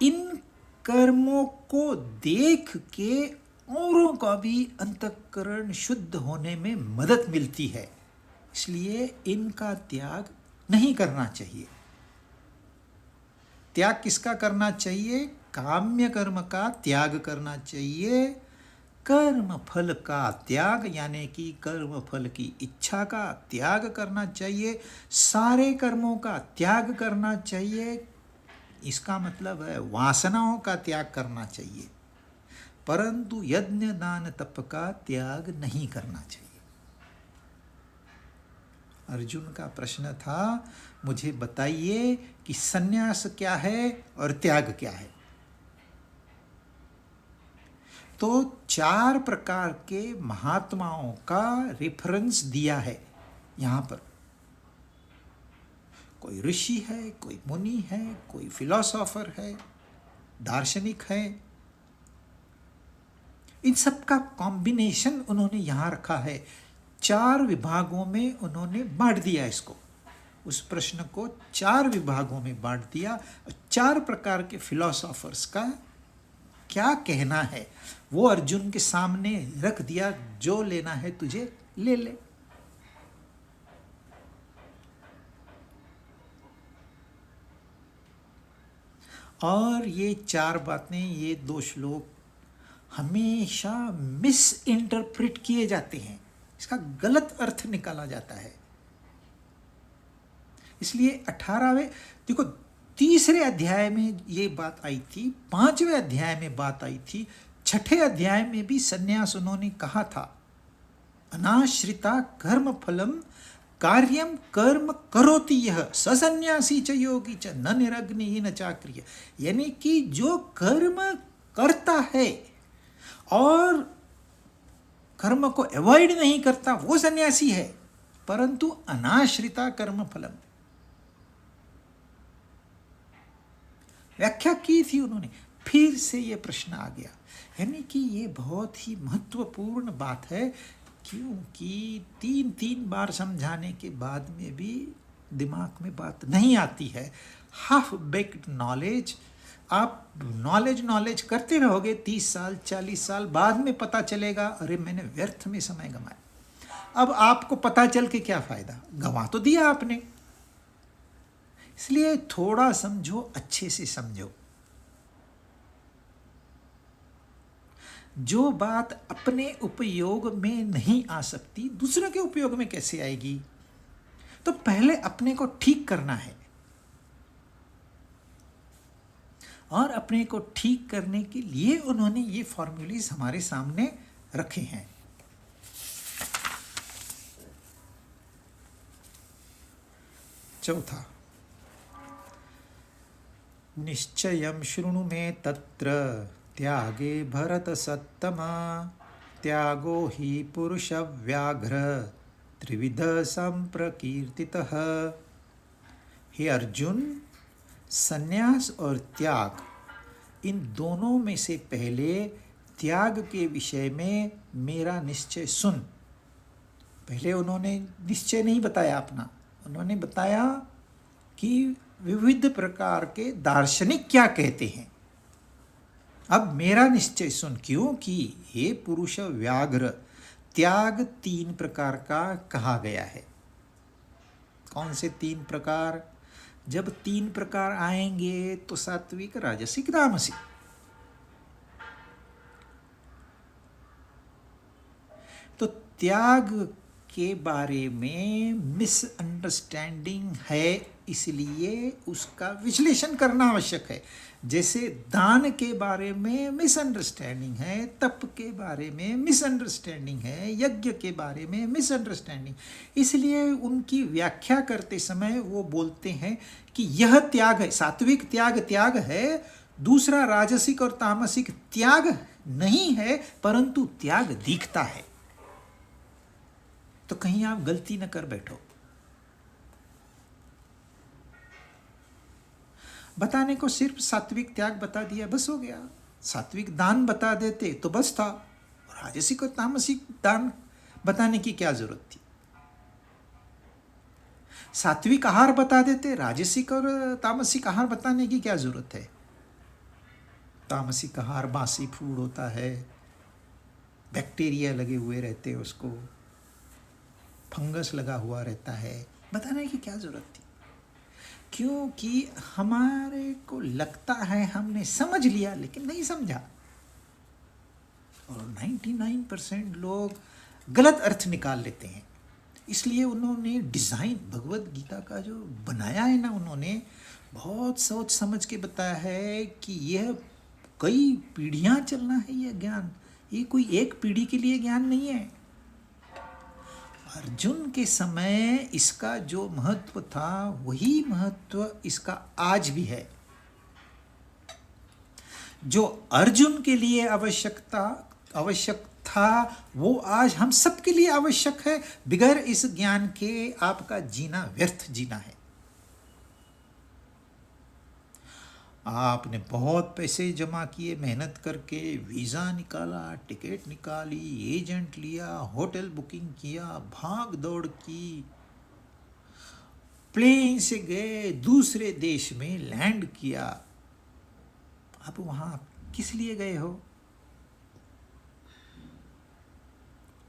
इन कर्मों को देख के औरों का भी अंतःकरण शुद्ध होने में मदद मिलती है, इसलिए इनका त्याग नहीं करना चाहिए। त्याग किसका करना चाहिए? काम्य कर्म का त्याग करना चाहिए। कर्म फल का त्याग यानी कि कर्म फल की इच्छा का त्याग करना चाहिए। सारे कर्मों का त्याग करना चाहिए। इसका मतलब है वासनाओं का त्याग करना चाहिए, परंतु यज्ञ दान तप का त्याग नहीं करना चाहिए। अर्जुन का प्रश्न था, मुझे बताइए कि सन्यास क्या है और त्याग क्या है। तो 4 प्रकार के महात्माओं का रेफरेंस दिया है यहां पर। कोई ऋषि है, कोई मुनि है, कोई फिलोसोफर है, दार्शनिक है। इन सब का कॉम्बिनेशन उन्होंने यहां रखा है। 4 विभागों में उन्होंने बांट दिया इसको। उस प्रश्न को 4 विभागों में बांट दिया। 4 प्रकार के फिलोसोफर्स का क्या कहना है वो अर्जुन के सामने रख दिया। जो लेना है तुझे ले ले। और ये 4 बातें, ये 2 श्लोक हमेशा मिस इंटरप्रेट किए जाते हैं, इसका गलत अर्थ निकाला जाता है। इसलिए 18वें, देखो 3रे अध्याय में ये बात आई थी, 5वें अध्याय में बात आई थी, 6ठे अध्याय में भी सन्यास उन्होंने कहा था। अनाश्रिता कर्म फलम कार्यम कर्म करोति यह सन्यासी च योगी च न निरग्नि न चाक्रिय। यानी कि जो कर्म करता है और कर्म को अवॉइड नहीं करता वो सन्यासी है, परंतु अनाश्रिता कर्म फलम व्याख्या की थी उन्होंने। फिर से ये प्रश्न आ गया, यानी कि ये बहुत ही महत्वपूर्ण बात है, क्योंकि 3 बार समझाने के बाद में भी दिमाग में बात नहीं आती है। हाफ बेक्ड नॉलेज आप नॉलेज करते रहोगे 30 साल 40 साल, बाद में पता चलेगा अरे मैंने व्यर्थ में समय गंवाया। अब आपको पता चल के क्या फायदा, गंवा तो दिया आपने। इसलिए थोड़ा समझो, अच्छे से समझो। जो बात अपने उपयोग में नहीं आ सकती दूसरे के उपयोग में कैसे आएगी? तो पहले अपने को ठीक करना है, और अपने को ठीक करने के लिए उन्होंने ये फॉर्मूलेज हमारे सामने रखे हैं। चौथा, निश्चयं शृणु मे तत्र त्यागे भरत सत्तमा, त्यागो हि पुरुष व्याघ्र त्रिविध संप्रकीर्तितः। हे अर्जुन, संन्यास और त्याग, इन दोनों में से पहले त्याग के विषय में मेरा निश्चय सुन। पहले उन्होंने निश्चय नहीं बताया अपना, उन्होंने बताया कि विविध प्रकार के दार्शनिक क्या कहते हैं। अब मेरा निश्चय सुन, क्योंकि हे पुरुष व्याघ्र, त्याग 3 प्रकार का कहा गया है। कौन से 3 प्रकार? जब 3 प्रकार आएंगे तो सात्विक, राजसिक, तामसिक। तो त्याग के बारे में मिसअंडरस्टैंडिंग है, इसलिए उसका विश्लेषण करना आवश्यक है। जैसे दान के बारे में मिसअंडरस्टैंडिंग है, तप के बारे में मिसअंडरस्टैंडिंग है, यज्ञ के बारे में मिसअंडरस्टैंडिंग, इसलिए उनकी व्याख्या करते समय वो बोलते हैं कि यह त्याग है, सात्विक त्याग त्याग है, दूसरा राजसिक और तामसिक त्याग नहीं है, परंतु त्याग दिखता है। तो कहीं आप गलती न कर बैठो। बताने को सिर्फ सात्विक त्याग बता दिया, बस हो गया। सात्विक दान बता देते तो बस था, राजसिक और तामसिक दान बताने की क्या जरूरत थी? सात्विक आहार बता देते, राजसिक और तामसिक आहार बताने की क्या जरूरत है? तामसिक आहार बासी फूड होता है, बैक्टीरिया लगे हुए रहते हैं, उसको फंगस लगा हुआ रहता है, बताने की क्या जरूरत थी? क्योंकि हमारे को लगता है हमने समझ लिया, लेकिन नहीं समझा। और 99% लोग गलत अर्थ निकाल लेते हैं। इसलिए उन्होंने डिज़ाइन भगवत गीता का जो बनाया है ना, उन्होंने बहुत सोच समझ के बताया है कि यह कई पीढ़ियां चलना है। यह ज्ञान, ये कोई एक पीढ़ी के लिए ज्ञान नहीं है। अर्जुन के समय इसका जो महत्व था, वही महत्व इसका आज भी है। जो अर्जुन के लिए आवश्यक था, वो आज हम सबके लिए आवश्यक है। बिगर इस ज्ञान के आपका जीना व्यर्थ जीना है। आपने बहुत पैसे जमा किए, मेहनत करके वीज़ा निकाला, टिकट निकाली, एजेंट लिया, होटल बुकिंग किया, भाग दौड़ की, प्लेन से गए, दूसरे देश में लैंड किया। अब वहाँ किस लिए गए हो?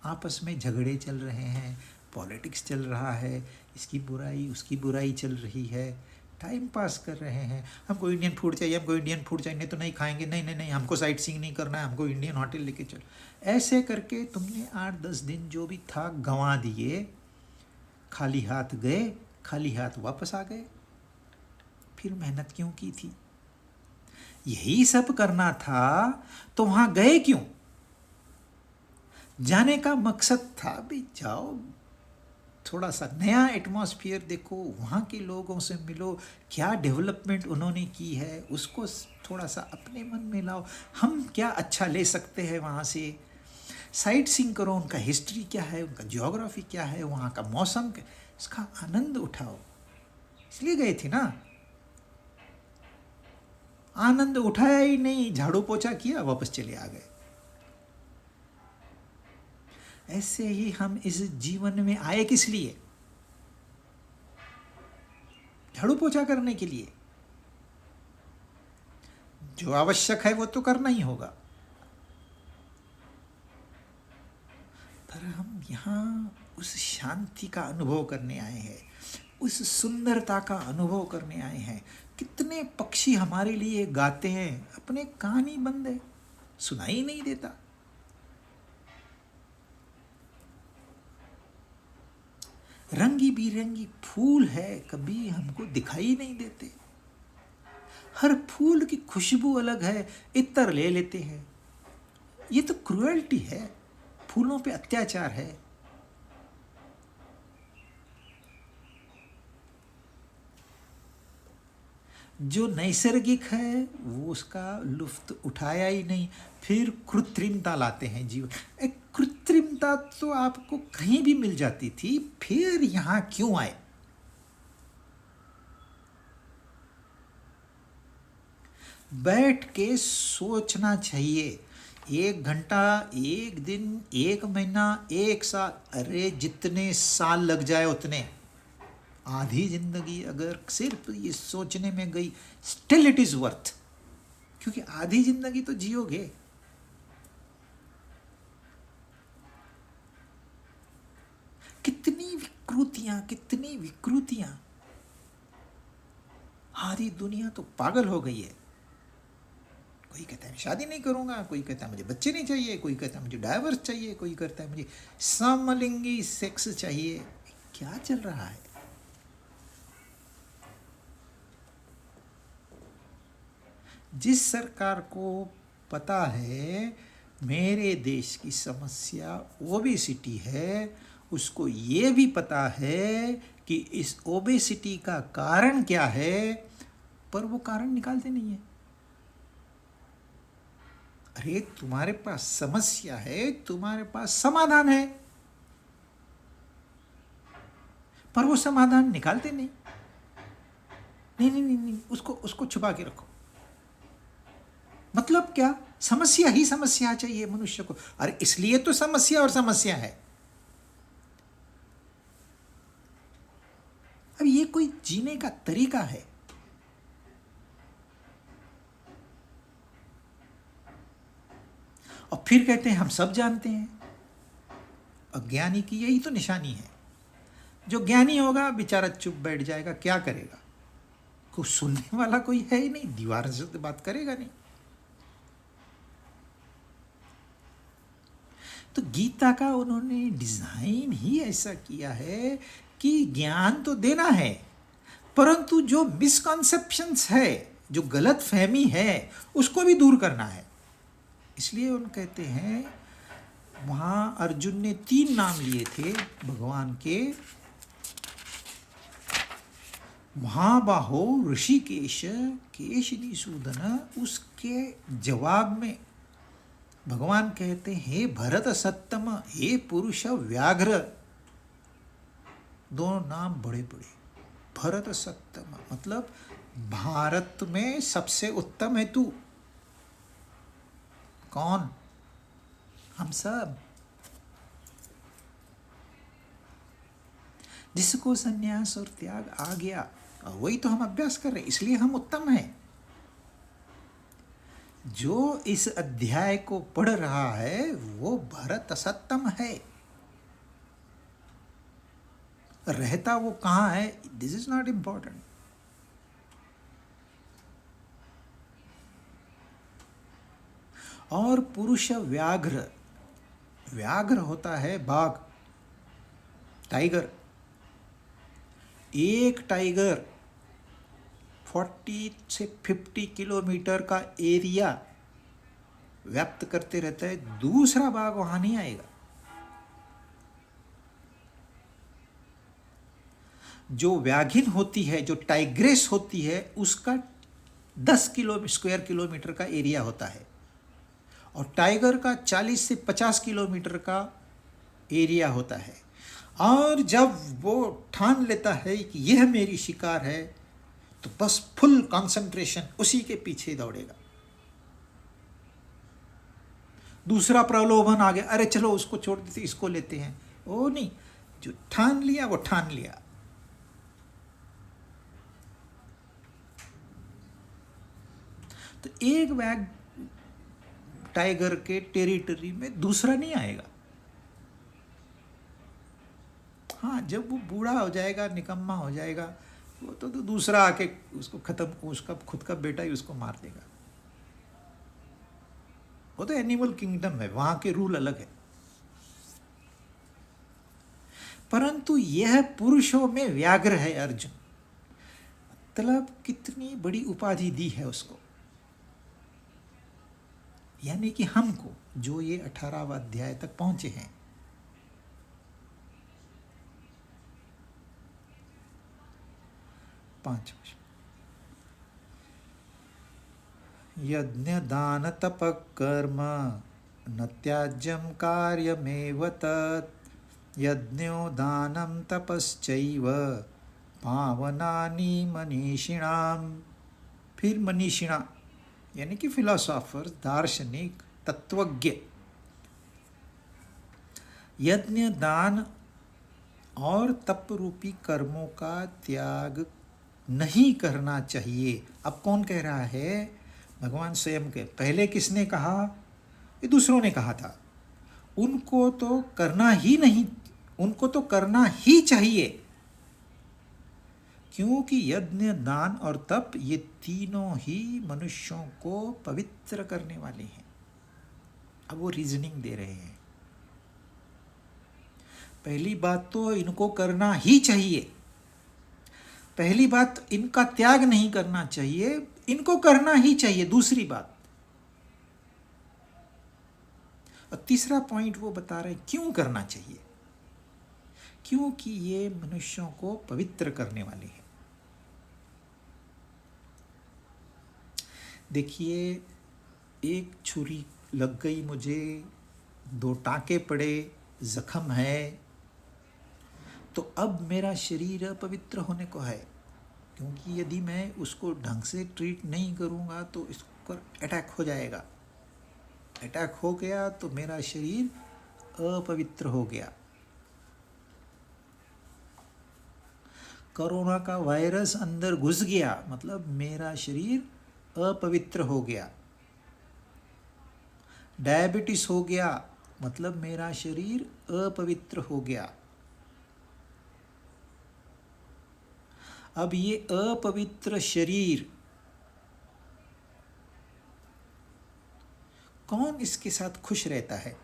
आपस में झगड़े चल रहे हैं, पॉलिटिक्स चल रहा है, इसकी बुराई उसकी बुराई चल रही है, टाइम पास कर रहे हैं। हमको इंडियन फूड चाहिए, हमको इंडियन फूड चाहिए, नहीं तो नहीं खाएंगे, नहीं नहीं नहीं, हमको साइट सीइंग नहीं करना है, हमको इंडियन होटल लेके चलो। ऐसे करके तुमने 8-10 दिन जो भी था गंवा दिए, खाली हाथ गए, खाली हाथ वापस आ गए। फिर मेहनत क्यों की थी? यही सब करना था तो वहाँ गए क्यों? जाने का मकसद था भी जाओ, थोड़ा सा नया एटमॉस्फेयर देखो, वहाँ के लोगों से मिलो, क्या डेवलपमेंट उन्होंने की है उसको थोड़ा सा अपने मन में लाओ, हम क्या अच्छा ले सकते हैं वहाँ से। साइट सीइंग करो, उनका हिस्ट्री क्या है, उनका ज्योग्राफी क्या है, वहाँ का मौसम क्या, इसका आनंद उठाओ। इसलिए गए थे ना। आनंद उठाया ही नहीं, झाड़ू पोछा किया, वापस चले आ गए। ऐसे ही हम इस जीवन में आए किस लिए? झाड़ू पोछा करने के लिए? जो आवश्यक है वो तो करना ही होगा। पर हम यहाँ उस शांति का अनुभव करने आए हैं, उस सुंदरता का अनुभव करने आए हैं। कितने पक्षी हमारे लिए गाते हैं, अपने कान ही बंद है, सुनाई नहीं देता। रंगी बिरंगी फूल है, कभी हमको दिखाई नहीं देते। हर फूल की खुशबू अलग है, इत्र ले लेते हैं। ये तो क्रूएल्टी है, फूलों पे अत्याचार है। जो नैसर्गिक है वो उसका लुफ्त उठाया ही नहीं, फिर कृत्रिमता लाते हैं जीवन। एक कृत्रिमता तो आपको कहीं भी मिल जाती थी, फिर यहाँ क्यों आए? बैठ के सोचना चाहिए। 1 घंटा, 1 दिन, 1 महीना, 1 साल, अरे जितने साल लग जाए उतने। आधी जिंदगी अगर सिर्फ ये सोचने में गई, स्टिल इट इज वर्थ, क्योंकि आधी जिंदगी तो जियोगे। कितनी विकृतियां, कितनी विकृतियां। आधी दुनिया तो पागल हो गई है। कोई कहता है मैं शादी नहीं करूंगा, कोई कहता है मुझे बच्चे नहीं चाहिए, कोई कहता है मुझे डाइवर्स चाहिए, कोई कहता है मुझे समलिंगी सेक्स चाहिए। क्या चल रहा है? जिस सरकार को पता है मेरे देश की समस्या ओबेसिटी है, उसको ये भी पता है कि इस ओबेसिटी का कारण क्या है, पर वो कारण निकालते नहीं है। अरे तुम्हारे पास समस्या है, तुम्हारे पास समाधान है, पर वो समाधान निकालते नहीं। नहीं नहीं नहीं, नहीं। उसको छुपा के रखो। मतलब क्या? समस्या ही समस्या चाहिए मनुष्य को। अरे इसलिए तो समस्या और समस्या है। अब ये कोई जीने का तरीका है? और फिर कहते हैं हम सब जानते हैं। अज्ञानी की यही तो निशानी है। जो ज्ञानी होगा बेचारा चुप बैठ जाएगा, क्या करेगा? कुछ सुनने वाला कोई है ही नहीं, दीवार से तो बात करेगा नहीं। तो गीता का उन्होंने डिजाइन ही ऐसा किया है कि ज्ञान तो देना है, परंतु जो मिसकॉन्सेप्शंस है, जो गलत फहमी है, उसको भी दूर करना है। इसलिए उन कहते हैं, वहां अर्जुन ने 3 नाम लिए थे भगवान के। महाबाहो ऋषिकेश केशिनी सूदन। उसके जवाब में भगवान कहते हैं, भरत सत्तम, हे पुरुष व्याघ्र। 2 नाम बड़े बड़े। भरत सत्तम मतलब भारत में सबसे उत्तम है तू। कौन? हम सब। जिसको संन्यास और त्याग आ गया, वही तो हम अभ्यास कर रहे हैं, इसलिए हम उत्तम हैं। जो इस अध्याय को पढ़ रहा है वो भरत सत्तम है। रहता वो कहाँ है, दिस इज नॉट इंपॉर्टेंट। और पुरुष व्याघ्र, व्याघ्र होता है बाघ, टाइगर। एक टाइगर 40 से 50 किलोमीटर का एरिया व्याप्त करते रहता है, दूसरा बाघ वहां नहीं आएगा। जो व्याघिन होती है, जो टाइग्रेस होती है, उसका 10 स्क्वायर किलोमीटर का एरिया होता है, और टाइगर का 40 से 50 किलोमीटर का एरिया होता है। और जब वो ठान लेता है कि यह मेरी शिकार है, तो बस फुल कंसंट्रेशन उसी के पीछे दौड़ेगा। दूसरा प्रलोभन आ गया, अरे चलो उसको छोड़ देते, इसको लेते हैं। ओ नहीं, जो ठान लिया वो ठान लिया। तो एक बैग टाइगर के टेरिटरी में दूसरा नहीं आएगा। हाँ, जब वो बूढ़ा हो जाएगा, निकम्मा हो जाएगा, वो तो दूसरा आके उसको खत्म, उसका खुद का बेटा ही उसको मार देगा। वो तो एनिमल किंगडम है, वहां के रूल अलग है। परंतु यह पुरुषों में व्याघ्र है अर्जुन। मतलब कितनी बड़ी उपाधि दी है उसको, यानी कि हमको जो ये 18वां अध्याय तक पहुंचे हैं। यज्ञ दान तप कर्म न त्याज्यम कार्यमेव तत् यज्ञो दानं तपश्चैव पावनानि मनीषिणाम। फिर मनीषिणा यानी कि फिलोसॉफर, दार्शनिक, तत्वज्ञ, यज्ञ दान और तप रूपी कर्मों का त्याग नहीं करना चाहिए। अब कौन कह रहा है? भगवान स्वयं के। पहले किसने कहा? ये दूसरों ने कहा था। उनको तो करना ही नहीं, उनको तो करना ही चाहिए, क्योंकि यज्ञ, दान और तप ये तीनों ही मनुष्यों को पवित्र करने वाले हैं। अब वो रीजनिंग दे रहे हैं। पहली बात तो इनको करना ही चाहिए, पहली बात इनका त्याग नहीं करना चाहिए, इनको करना ही चाहिए, दूसरी बात। और तीसरा पॉइंट वो बता रहे हैं क्यों करना चाहिए, क्योंकि ये मनुष्यों को पवित्र करने वाले हैं। देखिए, एक छुरी लग गई मुझे, 2 टाँके पड़े, जख्म है, तो अब मेरा शरीर अपवित्र होने को है, क्योंकि यदि मैं उसको ढंग से ट्रीट नहीं करूँगा तो इस पर अटैक हो जाएगा। अटैक हो गया तो मेरा शरीर अपवित्र हो गया। कोरोना का वायरस अंदर घुस गया, मतलब मेरा शरीर अपवित्र हो गया। डायबिटीज हो गया, मतलब मेरा शरीर अपवित्र हो गया। अब ये अपवित्र शरीर, कौन इसके साथ खुश रहता है?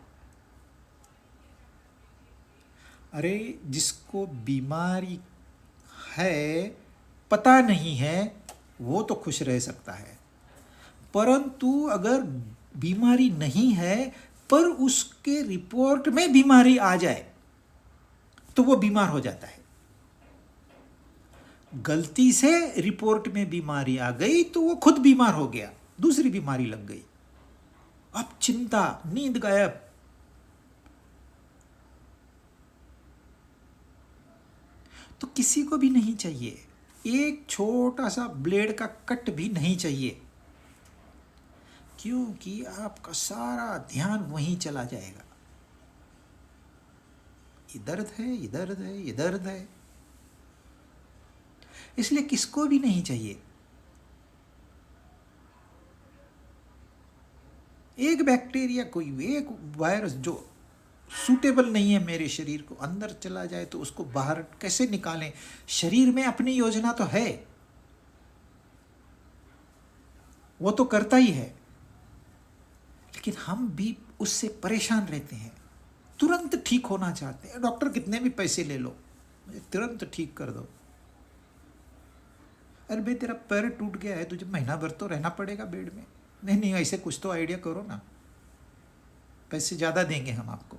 अरे, जिसको बीमारी है, पता नहीं है, वो तो खुश रह सकता है। परंतु अगर बीमारी नहीं है पर उसके रिपोर्ट में बीमारी आ जाए तो वो बीमार हो जाता है। गलती से रिपोर्ट में बीमारी आ गई तो वो खुद बीमार हो गया, दूसरी बीमारी लग गई। अब चिंता, नींद गायब। तो किसी को भी नहीं चाहिए, एक छोटा सा ब्लेड का कट भी नहीं चाहिए, क्योंकि आपका सारा ध्यान वहीं चला जाएगा। ये दर्द है, ये दर्द है, ये दर्द है, इसलिए किसको भी नहीं चाहिए। एक बैक्टीरिया, कोई एक वायरस जो सूटेबल नहीं है मेरे शरीर को, अंदर चला जाए तो उसको बाहर कैसे निकालें? शरीर में अपनी योजना तो है, वो तो करता ही है, लेकिन हम भी उससे परेशान रहते हैं, तुरंत ठीक होना चाहते हैं। डॉक्टर कितने भी पैसे ले लो, मुझे तुरंत ठीक कर दो। अरे भाई, तेरा पैर टूट गया है, तुझे महीना भर तो रहना पड़ेगा बेड में। नहीं नहीं, ऐसे कुछ तो आइडिया करो ना, पैसे ज़्यादा देंगे हम आपको।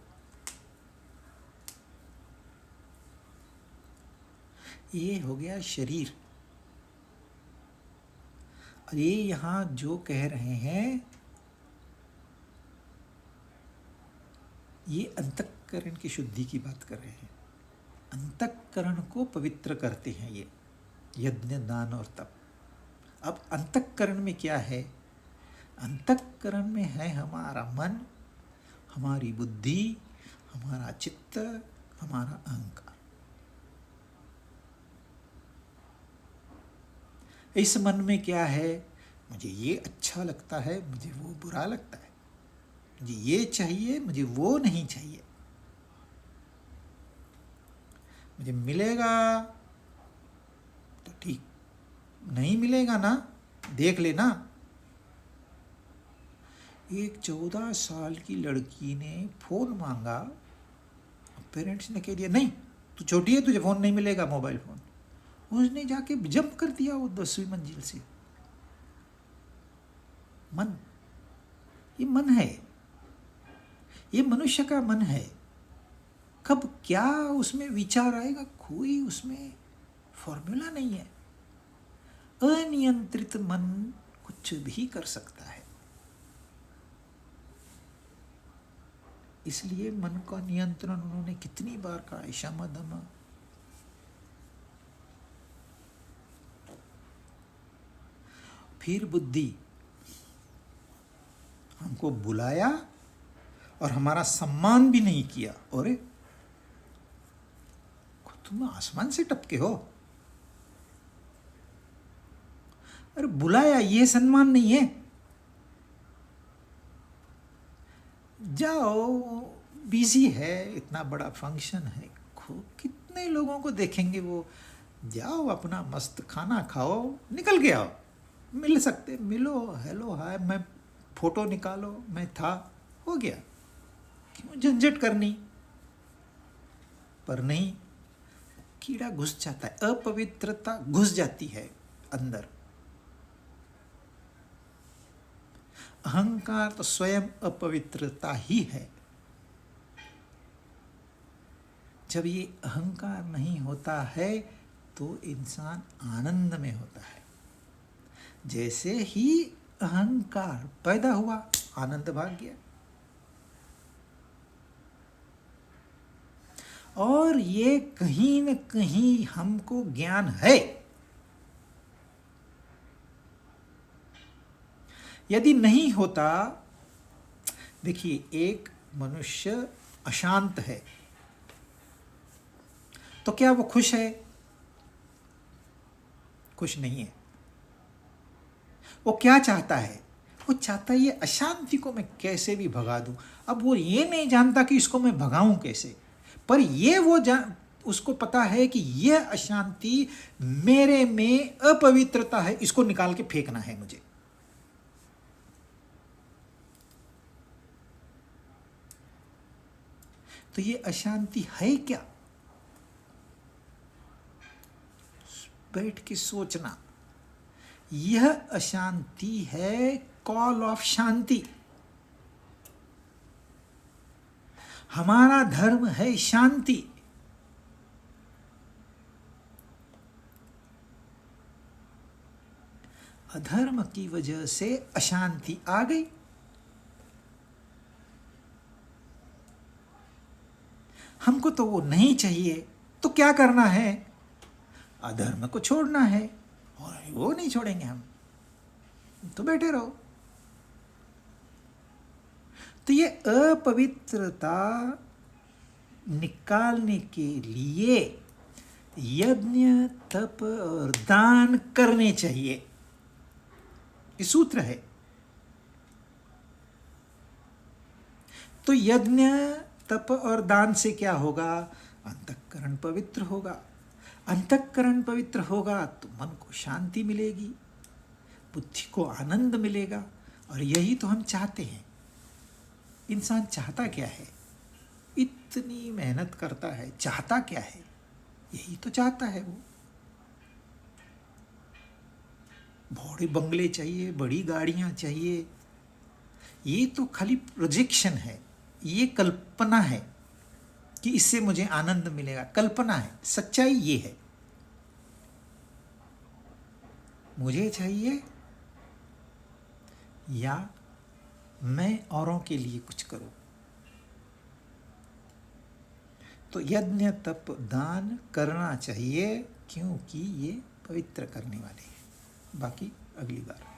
ये हो गया शरीर। और ये यहाँ जो कह रहे हैं, ये अंतःकरण की शुद्धि की बात कर रहे हैं। अंतःकरण को पवित्र करते हैं ये यज्ञ, दान और तप। अब अंतःकरण में क्या है? अंतःकरण में है हमारा मन, हमारी बुद्धि, हमारा चित्त, हमारा अहंकार। इस मन में क्या है? मुझे ये अच्छा लगता है, मुझे वो बुरा लगता है, मुझे ये चाहिए, मुझे वो नहीं चाहिए, मुझे मिलेगा तो ठीक, नहीं मिलेगा ना, देख लेना। एक 14 साल की लड़की ने फोन मांगा, पेरेंट्स ने कह दिया नहीं, तू छोटी है, तुझे फोन नहीं मिलेगा, मोबाइल फोन। उसने जाके जंप कर दिया वो 10वीं मंजिल से। मन, ये मन है, ये मनुष्य का मन है। कब क्या उसमें विचार आएगा, कोई उसमें फॉर्मूला नहीं है। अनियंत्रित मन कुछ भी कर सकता है। इसलिए मन का नियंत्रण उन्होंने कितनी बार कहा, शम दम। फिर बुद्धि, हमको बुलाया और हमारा सम्मान भी नहीं किया। अरे तुम आसमान से टपके हो, अरे बुलाया, ये सम्मान नहीं है। जाओ, बिजी है, इतना बड़ा फंक्शन है, कितने लोगों को देखेंगे वो। जाओ अपना मस्त खाना खाओ, निकल के आओ। मिल सकते, मिलो, हेलो हाय, मैं फोटो निकालो, मैं था, हो गया, क्यों झंझट करनी। पर नहीं, कीड़ा घुस जाता है, अपवित्रता घुस जाती है अंदर। अहंकार तो स्वयं अपवित्रता ही है। जब ये अहंकार नहीं होता है तो इंसान आनंद में होता है। जैसे ही अहंकार पैदा हुआ, आनंद भाग गया। और ये कहीं न कहीं हमको ज्ञान है। यदि नहीं होता, देखिए, एक मनुष्य अशांत है तो क्या वो खुश है? खुश नहीं है। वो क्या चाहता है? वो चाहता है ये अशांति को मैं कैसे भी भगा दूं। अब वो ये नहीं जानता कि इसको मैं भगाऊं कैसे, पर ये उसको पता है कि यह अशांति मेरे में अपवित्रता है, इसको निकाल के फेंकना है मुझे। तो ये अशांति है क्या? बैठ के सोचना। यह अशांति है कॉल ऑफ शांति। हमारा धर्म है शांति। अधर्म की वजह से अशांति आ गई। हमको तो वो नहीं चाहिए, तो क्या करना है? अधर्म को छोड़ना है, और वो नहीं छोड़ेंगे हम, तो बैठे रहो। तो ये अपवित्रता निकालने के लिए यज्ञ, तप और दान करने चाहिए। ये सूत्र है। तो यज्ञ, तप और दान से क्या होगा? अंतःकरण पवित्र होगा। अंतःकरण पवित्र होगा तो मन को शांति मिलेगी, बुद्धि को आनंद मिलेगा। और यही तो हम चाहते हैं। इंसान चाहता क्या है? इतनी मेहनत करता है, चाहता क्या है? यही तो चाहता है वो। बड़े बंगले चाहिए, बड़ी गाड़ियां चाहिए। ये तो खाली प्रोजेक्शन है, ये कल्पना है कि इससे मुझे आनंद मिलेगा। कल्पना है, सच्चाई ये है। मुझे चाहिए या मैं औरों के लिए कुछ करूं। तो यज्ञ, तप, दान करना चाहिए, क्योंकि ये पवित्र करने वाले हैं। बाकी अगली बार।